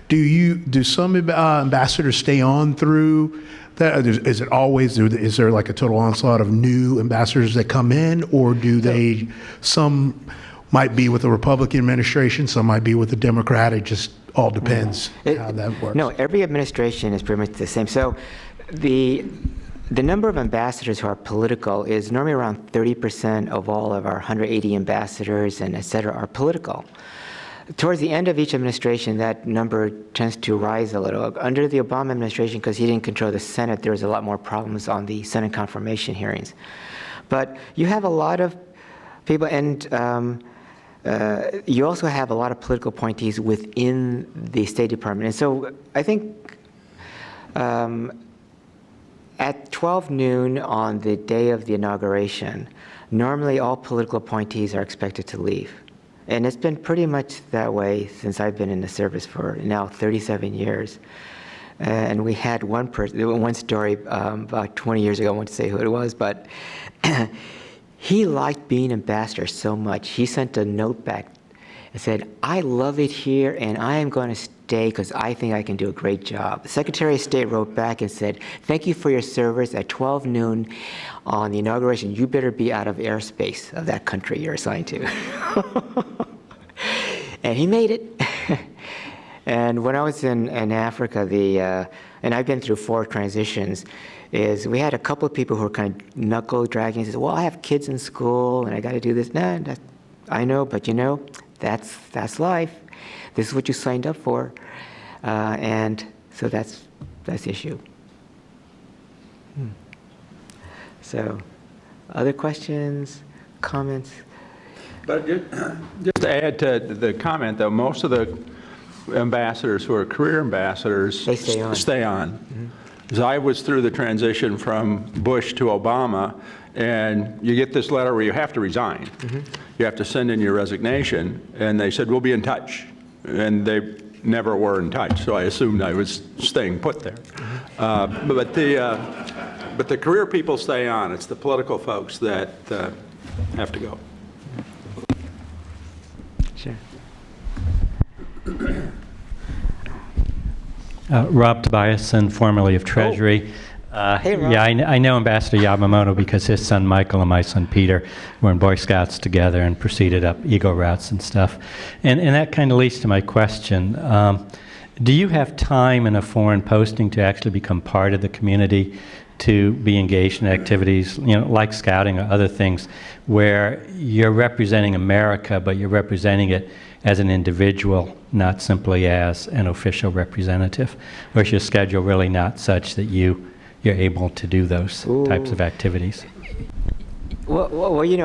Do some ambassadors stay on through that? Is there like a total onslaught of new ambassadors that come in, or some might be with the Republican administration, some might be with the Democratic, just all depends how that works. No, every administration is pretty much the same. So the number of ambassadors who are political is normally around 30% of all of our 180 ambassadors and et cetera are political. Towards the end of each administration, that number tends to rise a little. Under the Obama administration, because he didn't control the Senate, there was a lot more problems on the Senate confirmation hearings. But you have a lot of people, and you also have a lot of political appointees within the State Department. And so I think at 12 noon on the day of the inauguration, normally all political appointees are expected to leave. And it's been pretty much that way since I've been in the service for now 37 years. And we had one story about 20 years ago, I won't say who it was, but he liked being ambassador so much, he sent a note back and said, "I love it here and I am going to stay because I think I can do a great job." The Secretary of State wrote back and said, "Thank you for your service. At 12 noon on the inauguration, you better be out of airspace of that country you're assigned to." And he made it. And when I was in Africa, and I've been through 4 transitions, is we had a couple of people who were kind of knuckle dragging and said, "Well, I have kids in school and I got to do this." No, I know, but that's life. This is what you signed up for. And so that's the issue. So, other questions, comments? But just to add to the comment, though, most of the ambassadors who are career ambassadors They stay on. Stay on. Mm-hmm. Because I was through the transition from Bush to Obama, and you get this letter where you have to resign. Mm-hmm. You have to send in your resignation, and they said, "We'll be in touch." And they never were in touch, so I assumed I was staying put there. Mm-hmm. But the career people stay on. It's the political folks that have to go. Sure. Rob Tobiason, formerly of Treasury. Hey, Rob. Yeah, I know Ambassador Yamamoto because his son Michael and my son Peter were in Boy Scouts together and proceeded up Eagle routes and stuff. And that kind of leads to my question. Do you have time in a foreign posting to actually become part of the community, to be engaged in activities, like scouting or other things, where you're representing America, but you're representing it as an individual, not simply as an official representative? Or is your schedule really not such that you're able to do those types of activities? Well,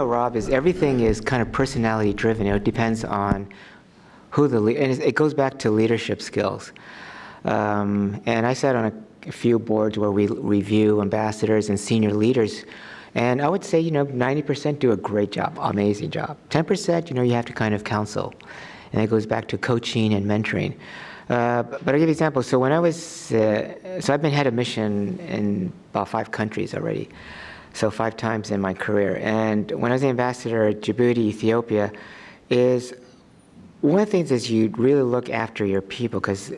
Rob, everything is kind of personality driven. It depends on who and it goes back to leadership skills. And I sat on a few boards where we review ambassadors and senior leaders, and I would say 90% do a great job, amazing job. 10% you have to kind of counsel, and it goes back to coaching and mentoring. But I'll give you an example. So when I was, so I've been head of mission in about 5 countries already, so 5 times in my career. And when I was the ambassador at Djibouti, Ethiopia, is one of the things is you really look after your people, because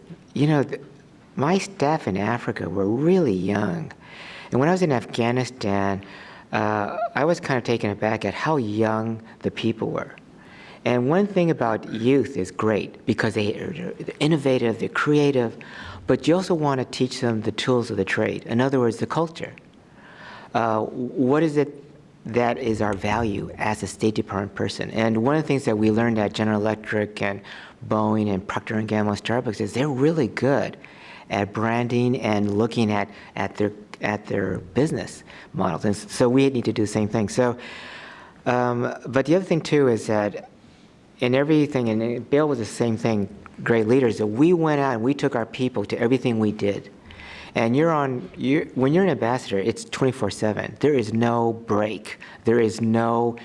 my staff in Africa were really young. And when I was in Afghanistan, I was kind of taken aback at how young the people were. And one thing about youth is great because they're innovative, they're creative, but you also want to teach them the tools of the trade. In other words, the culture. What is it that is our value as a State Department person? And one of the things that we learned at General Electric and Boeing and Procter & Gamble and Starbucks is they're really good at branding and looking at their business models. And so we need to do the same thing. So, but the other thing too is that in everything, and Bill was the same thing, great leaders, that we went out and we took our people to everything we did. And when you're an ambassador, it's 24/7. There is no break. There is no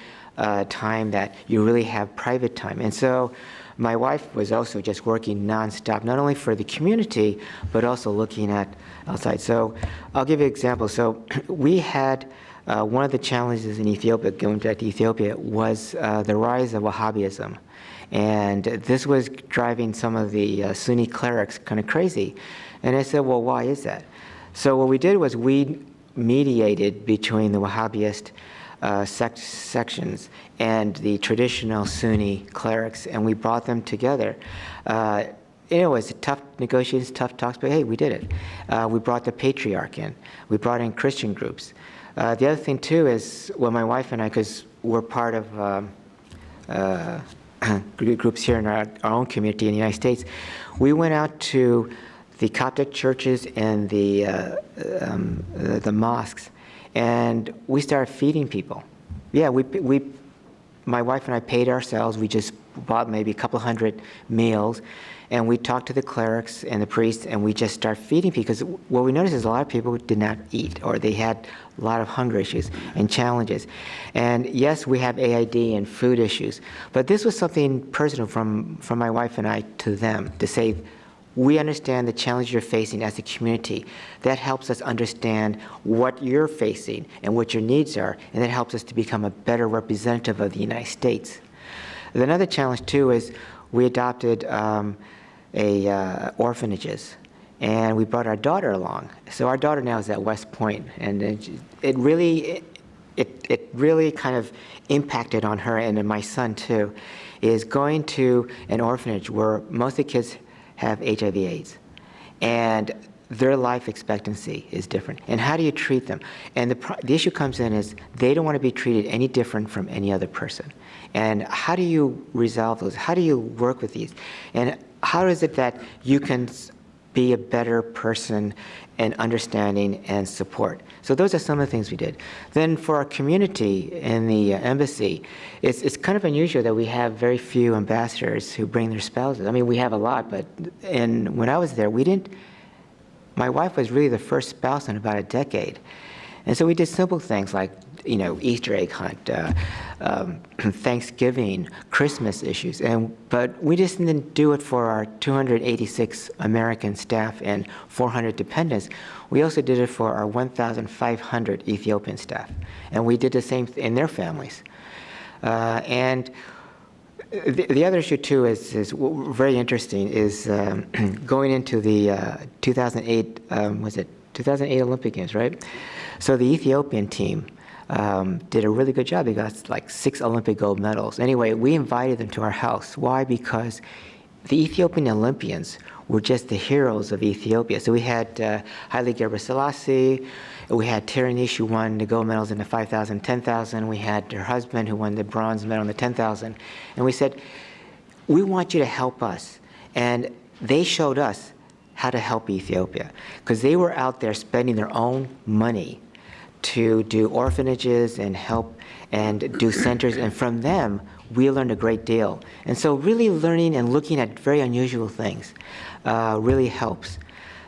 time that you really have private time. And so my wife was also just working nonstop, not only for the community, but also looking at outside. So I'll give you an example. So we had one of the challenges in Ethiopia, going back to Ethiopia, was the rise of Wahhabism. And this was driving some of the Sunni clerics kind of crazy. And I said, well, why is that? So what we did was we mediated between the Wahhabist sections and the traditional Sunni clerics, and we brought them together. It was tough negotiations, tough talks, but hey, we did it. We brought the patriarch in. We brought in Christian groups. The other thing, too, is, well, my wife and I, because we're part of groups here in our own community in the United States, we went out to the Coptic churches and the mosques, and we started feeding people. Yeah, my wife and I paid ourselves. We just bought maybe a couple hundred meals, and we talked to the clerics and the priests, and we just started feeding people, because what we noticed is a lot of people did not eat, or they had a lot of hunger issues and challenges. And yes, we have AID and food issues, but this was something personal from my wife and I to them, to say, we understand the challenge you're facing as a community. That helps us understand what you're facing and what your needs are, and that helps us to become a better representative of the United States. Another challenge, too, is we adopted orphanages, and we brought our daughter along. So our daughter now is at West Point, and it really kind of impacted on her, and my son, too, is going to an orphanage where most of the kids have HIV/AIDS, and their life expectancy is different. And how do you treat them? And the issue comes in is they don't want to be treated any different from any other person. And how do you resolve those? How do you work with these? And how is it that you can be a better person and understanding and support? So those are some of the things we did. Then for our community in the embassy, it's kind of unusual that we have very few ambassadors who bring their spouses. I mean, we have a lot, but when I was there, we didn't. My wife was really the first spouse in about a decade. And so we did simple things like, Easter egg hunt, Thanksgiving, Christmas issues. But we just didn't do it for our 286 American staff and 400 dependents. We also did it for our 1,500 Ethiopian staff. And we did the same in their families. And the other issue, too, is very interesting, is going into the 2008, was it 2008 Olympic Games, right? So the Ethiopian team did a really good job. They got like 6 Olympic gold medals. Anyway, we invited them to our house. Why? Because the Ethiopian Olympians were just the heroes of Ethiopia. So we had Haile Gebrselassie, we had Tiranish, who won the gold medals in the 5,000, 10,000. We had her husband, who won the bronze medal in the 10,000. And we said, we want you to help us. And they showed us how to help Ethiopia, because they were out there spending their own money to do orphanages and help and do centers, and from them we learned a great deal. And so really learning and looking at very unusual things really helps.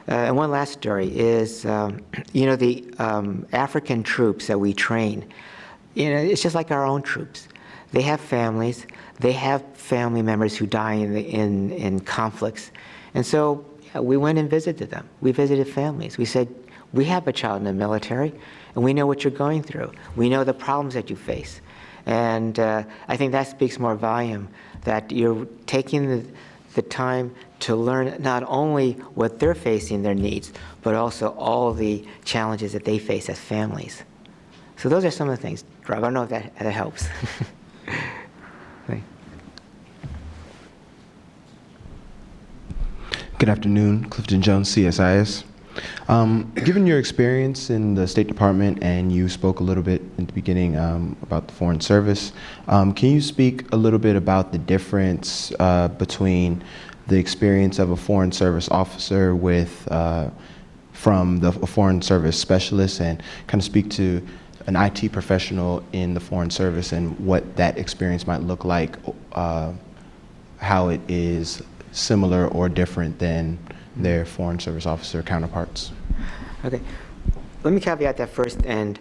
And one last story is, the African troops that we train, it's just like our own troops. They have families, they have family members who die in conflicts. And so we went and visited them. We visited families. We said, we have a child in the military, and we know what you're going through. We know the problems that you face. And I think that speaks more volume, that you're taking the time to learn not only what they're facing, their needs, but also all the challenges that they face as families. So those are some of the things. Rob, I don't know if that helps. Good afternoon, Clifton Jones, CSIS. Given your experience in the State Department, and you spoke a little bit in the beginning about the Foreign Service, can you speak a little bit about the difference between the experience of a Foreign Service officer from a Foreign Service specialist, and kind of speak to an IT professional in the Foreign Service and what that experience might look like how it is similar or different than their Foreign Service officer counterparts? Okay, let me caveat that first and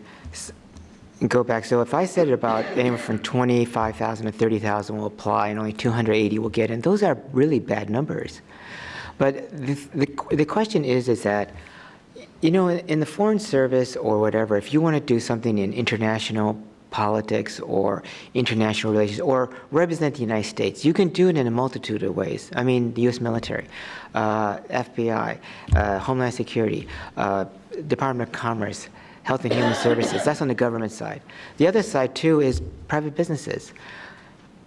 go back. So if I said about anywhere from 25,000 to 30,000 will apply and only 280 will get in, those are really bad numbers. But the question is that, you know, in the Foreign Service or whatever, if you want to do something in international politics or international relations or represent the United States, you can do it in a multitude of ways. I mean, the U.S. military, FBI, Homeland Security, Department of Commerce, Health and Human Services. That's on the government side. The other side, too, is private businesses.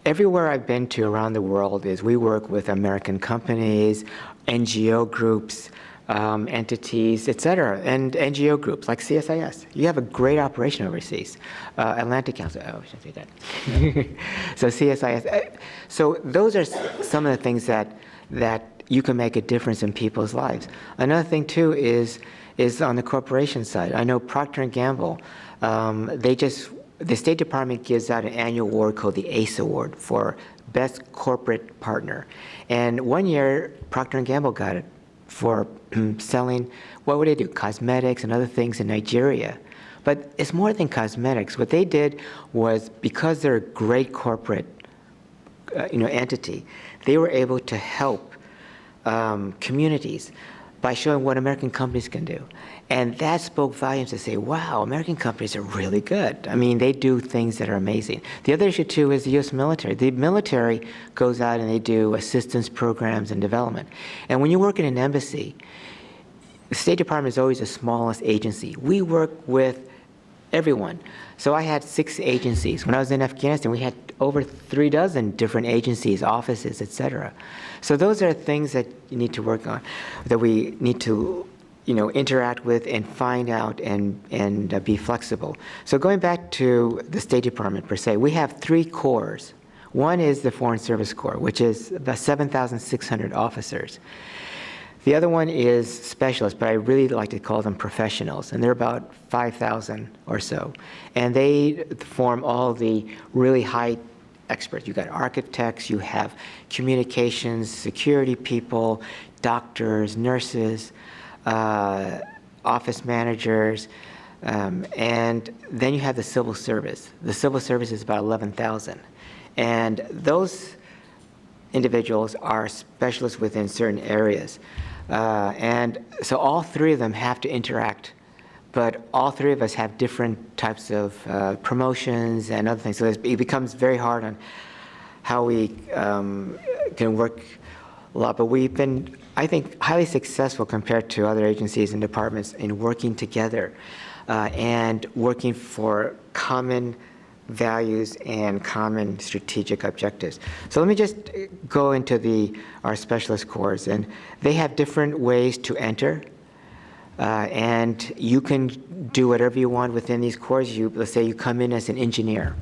Everywhere I've been to around the world is we work with American companies, NGO groups, entities, et cetera, and NGO groups like CSIS. You have a great operation overseas. Atlantic Council, oh, I shouldn't say that. So CSIS. So those are some of the things that you can make a difference in people's lives. Another thing, too, is on the corporation side. I know Procter & Gamble, the State Department gives out an annual award called the ACE Award for Best Corporate Partner. And one year, Procter & Gamble got it for selling, what would they do? Cosmetics and other things in Nigeria. But it's more than cosmetics. What they did was, because they're a great corporate entity, they were able to help communities by showing what American companies can do. And that spoke volumes to say, wow, American companies are really good. I mean, they do things that are amazing. The other issue, too, is the U.S. military. The military goes out and they do assistance programs and development. And when you work in an embassy, the State Department is always the smallest agency. We work with everyone. So I had 6 agencies. When I was in Afghanistan, we had over 36 different agencies, offices, et cetera. So those are things that you need to work on, that we need to interact with and find out and be flexible. So going back to the State Department per se, we have 3 corps. One is the Foreign Service Corps, which is about 7,600 officers. The other one is specialists, but I really like to call them professionals, and they're about 5,000 or so. And they form all the really high experts. You got architects, you have communications, security people, doctors, nurses, office managers, and then you have the civil service. The civil service is about 11,000. And those individuals are specialists within certain areas. And so all 3 of them have to interact, but all 3 of us have different types of promotions and other things. So it becomes very hard on how we can work a lot. But we've been, I think, highly successful compared to other agencies and departments in working together and working for common values and common strategic objectives. So let me just go into our specialist corps, and they have different ways to enter, and you can do whatever you want within these corps. Let's say you come in as an engineer.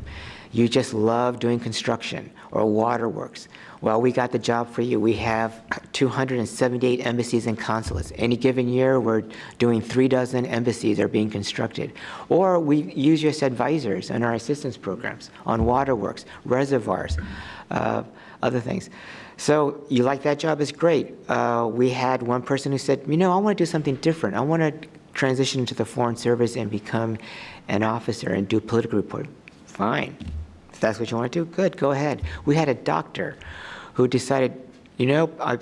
You just love doing construction or waterworks. Well, we got the job for you. We have 278 embassies and consulates. Any given year, we're doing 36 embassies are being constructed. Or we use you as advisors in our assistance programs on waterworks, reservoirs, other things. So you like that job, is great. We had one person who said, I want to do something different. I want to transition into the Foreign Service and become an officer and do political reporting. Fine. If that's what you want to do, good, go ahead. We had a doctor who decided, I'm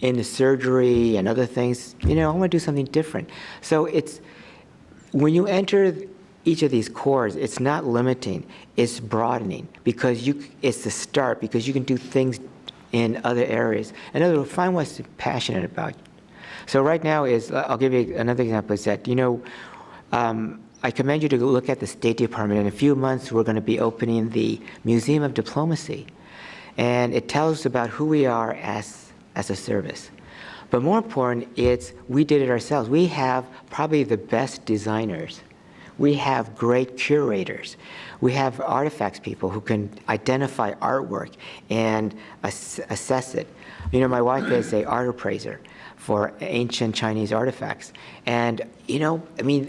in the surgery and other things, I want to do something different. So it's, when you enter each of these corps, it's not limiting, it's broadening, because it's the start, because you can do things in other areas. In other words, find what's passionate about. So right now I'll give you another example, is that, I commend you to look at the State Department. In a few months, we're going to be opening the Museum of Diplomacy. And it tells us about who we are as a service. But more important, we did it ourselves. We have probably the best designers. We have great curators. We have artifacts people who can identify artwork and assess it. My wife is an art appraiser for ancient Chinese artifacts. And,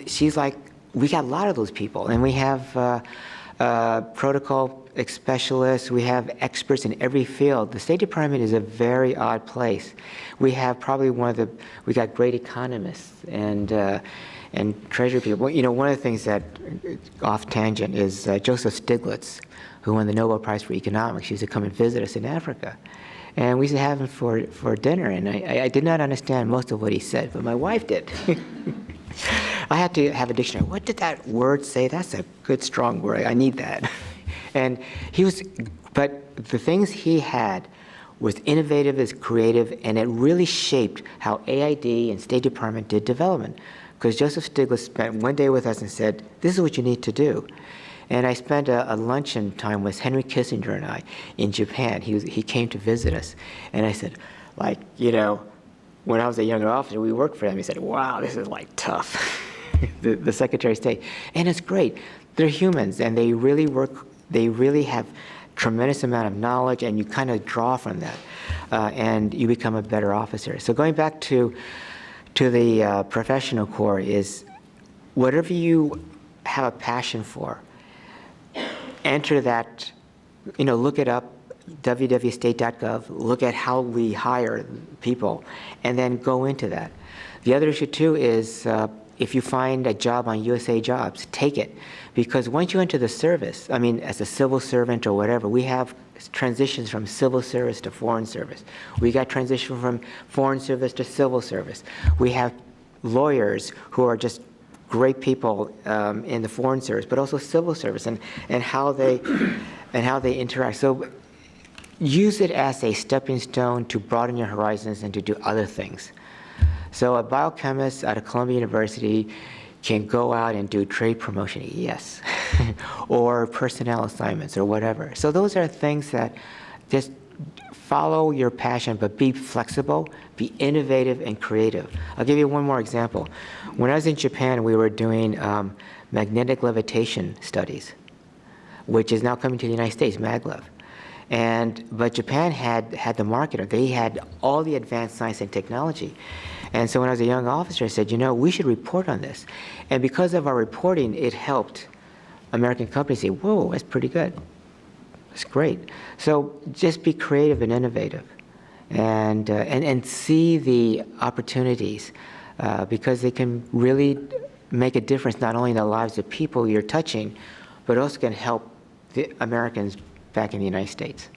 she's like, we got a lot of those people. And we have protocol specialists, we have experts in every field. The State Department is a very odd place. We have probably we got great economists and treasury people. Well, one of the things that, off tangent, is Joseph Stiglitz, who won the Nobel Prize for Economics. He used to come and visit us in Africa. And we used to have him for dinner, and I did not understand most of what he said, but my wife did. I had to have a dictionary. What did that word say? That's a good, strong word. I need that. And but the things he had was innovative, is creative, and it really shaped how AID and State Department did development. Because Joseph Stiglitz spent one day with us and said, this is what you need to do. And I spent a luncheon time with Henry Kissinger and I in Japan. He came to visit us. And I said, when I was a younger officer, we worked for him. He said, wow, this is tough, the Secretary of State. And it's great. They're humans, and they really work. They really have tremendous amount of knowledge, and you kind of draw from that, and you become a better officer. So going back to the professional core is whatever you have a passion for, enter that, look it up, www.state.gov, look at how we hire people, and then go into that. The other issue too is if you find a job on USA Jobs, take it. Because once you enter the service, as a civil servant or whatever, we have transitions from civil service to foreign service. We got transition from foreign service to civil service. We have lawyers who are just great people in the foreign service, but also civil service, and how they interact. So use it as a stepping stone to broaden your horizons and to do other things. So a biochemist out of Columbia University can go out and do trade promotion, yes, or personnel assignments or whatever. So those are things that just follow your passion, but be flexible, be innovative and creative. I'll give you one more example. When I was in Japan, we were doing magnetic levitation studies, which is now coming to the United States, maglev. But Japan had the market. They had all the advanced science and technology. And so when I was a young officer, I said, we should report on this. And because of our reporting, it helped American companies say, whoa, that's pretty good. That's great. So just be creative and innovative and see the opportunities because they can really make a difference not only in the lives of people you're touching, but also can help the Americans back in the United States.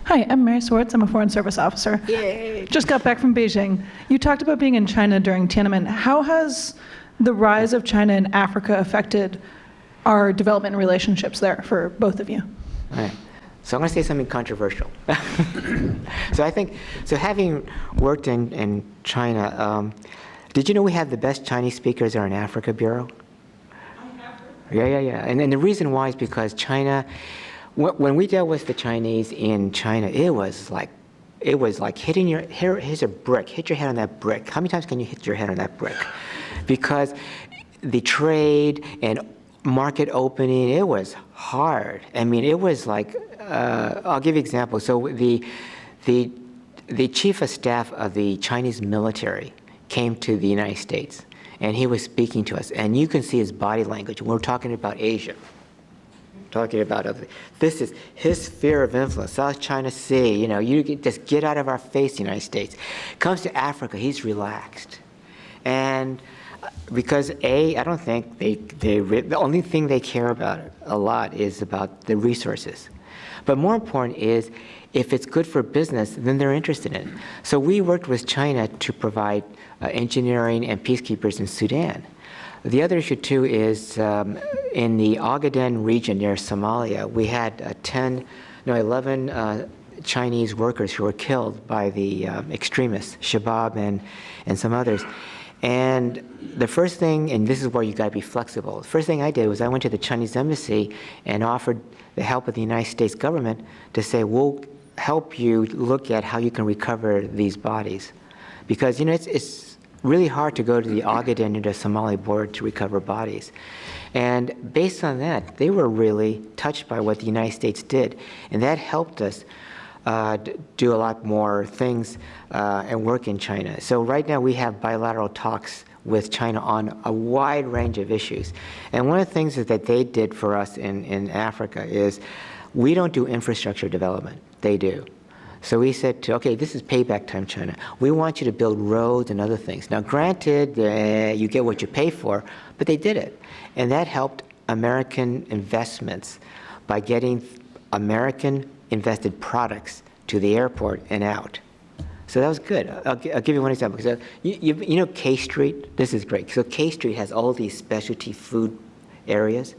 Hi, I'm Mary Swartz. I'm a Foreign Service officer. Yay! Just got back from Beijing. You talked about being in China during Tiananmen. How has the rise of China in Africa affected our development relationships there for both of you? All right. So I'm going to say something controversial. So having worked in China, did you know we have the best Chinese speakers are in Africa Bureau? I have heard. Yeah. And the reason why is because China, when we dealt with the Chinese in China, it was like hitting here's a brick, hit your head on that brick. How many times can you hit your head on that brick? Because the trade and market opening, it was hard. It was like, I'll give you an example. So the chief of staff of the Chinese military came to the United States, and he was speaking to us, and you can see his body language. We're talking about Asia. Talking about this is his sphere of influence, South China Sea. You just get out of our face, United States. Comes to Africa, he's relaxed, and because I don't think the only thing they care about a lot is about the resources, but more important is if it's good for business, then they're interested in it. So we worked with China to provide engineering and peacekeepers in Sudan. The other issue, too, is in the Ogaden region near Somalia, we had 11 Chinese workers who were killed by the extremists, Shabab and some others. And the first thing, and this is where you got to be flexible, the first thing I did was I went to the Chinese embassy and offered the help of the United States government to say, we'll help you look at how you can recover these bodies. Because, it's really hard to go to the Ogaden and the Somali border to recover bodies. And based on that, they were really touched by what the United States did. And that helped us do a lot more things and work in China. So right now we have bilateral talks with China on a wide range of issues. And one of the things that they did for us in Africa is we don't do infrastructure development. They do. So we said, okay, this is payback time, China. We want you to build roads and other things. Now, granted, you get what you pay for, but they did it. And that helped American investments by getting American invested products to the airport and out. So that was good. I'll give you one example. So you know K Street? This is great. So K Street has all these specialty food areas.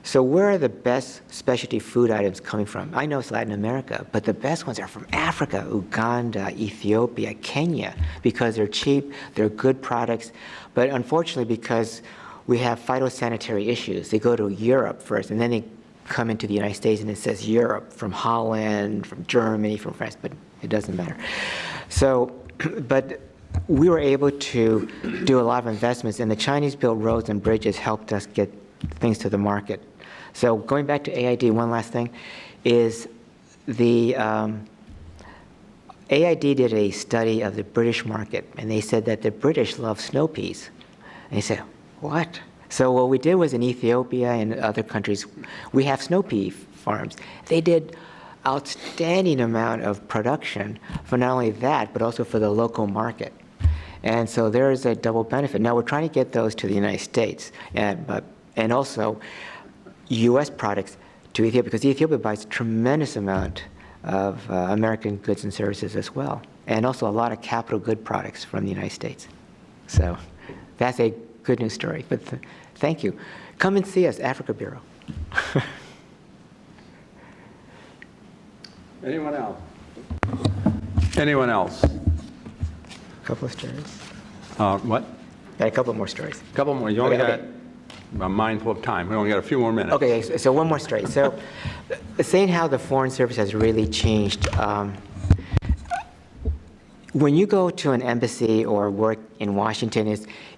So where are the best specialty food items coming from? I know it's Latin America, but the best ones are from Africa, Uganda, Ethiopia, Kenya, because they're cheap, they're good products. But unfortunately, because we have phytosanitary issues, they go to Europe first, and then they come into the United States, and it says Europe, from Holland, from Germany, from France, but it doesn't matter. So, but we were able to do a lot of investments, and the Chinese-built roads and bridges helped us get things to the market. So going back to AID, one last thing, is the AID did a study of the British market, and they said that the British love snow peas. And they said, what? So what we did was in Ethiopia and other countries, we have snow pea farms. They did outstanding amount of production for not only that, but also for the local market. And so there is a double benefit. Now we're trying to get those to the United States, and also U.S. products to Ethiopia, because Ethiopia buys a tremendous amount of American goods and services as well, and also a lot of capital good products from the United States. So that's a good news story. But thank you. Come and see us, Africa Bureau. Anyone else? Anyone else? A couple of stories. What? Got a couple more stories. A couple more. You only got. I'm mindful of time. We only got a few more minutes. Okay, so one more story. So, saying how the Foreign Service has really changed. When you go to an embassy or work in Washington,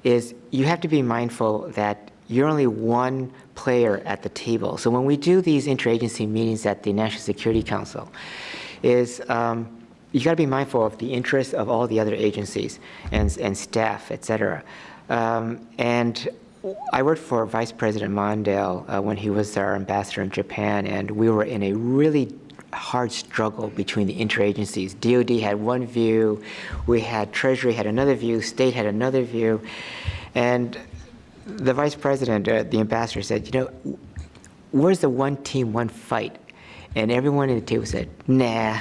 is you have to be mindful that you're only one player at the table. So when we do these interagency meetings at the National Security Council, is you got to be mindful of the interests of all the other agencies and staff, et cetera. And I worked for Vice President Mondale when he was our ambassador in Japan, and we were in a really hard struggle between the interagencies. DOD had one view, we had Treasury had another view, State had another view, and the Vice President, the ambassador said, you know, where's the one team, one fight? And everyone at the table said, nah,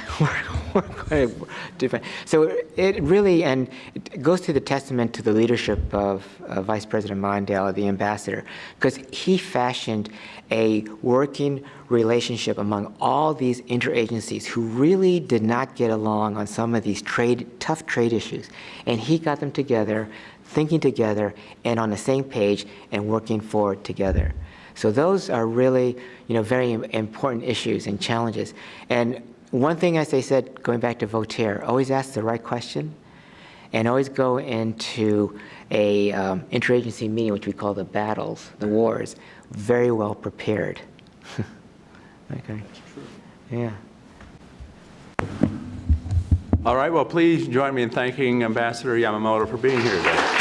we're going to different. So it really, and it goes to the testament to the leadership of Vice President Mondale, the ambassador, because he fashioned a working relationship among all these interagencies who really did not get along on some of these tough trade issues. And he got them together, thinking together, and on the same page, and working forward together. So those are really, very important issues and challenges. And one thing, as I said, going back to Voltaire, always ask the right question, and always go into a interagency meeting, which we call the battles, the wars, very well prepared. Okay. Yeah. All right. Well, please join me in thanking Ambassador Yamamoto for being here today.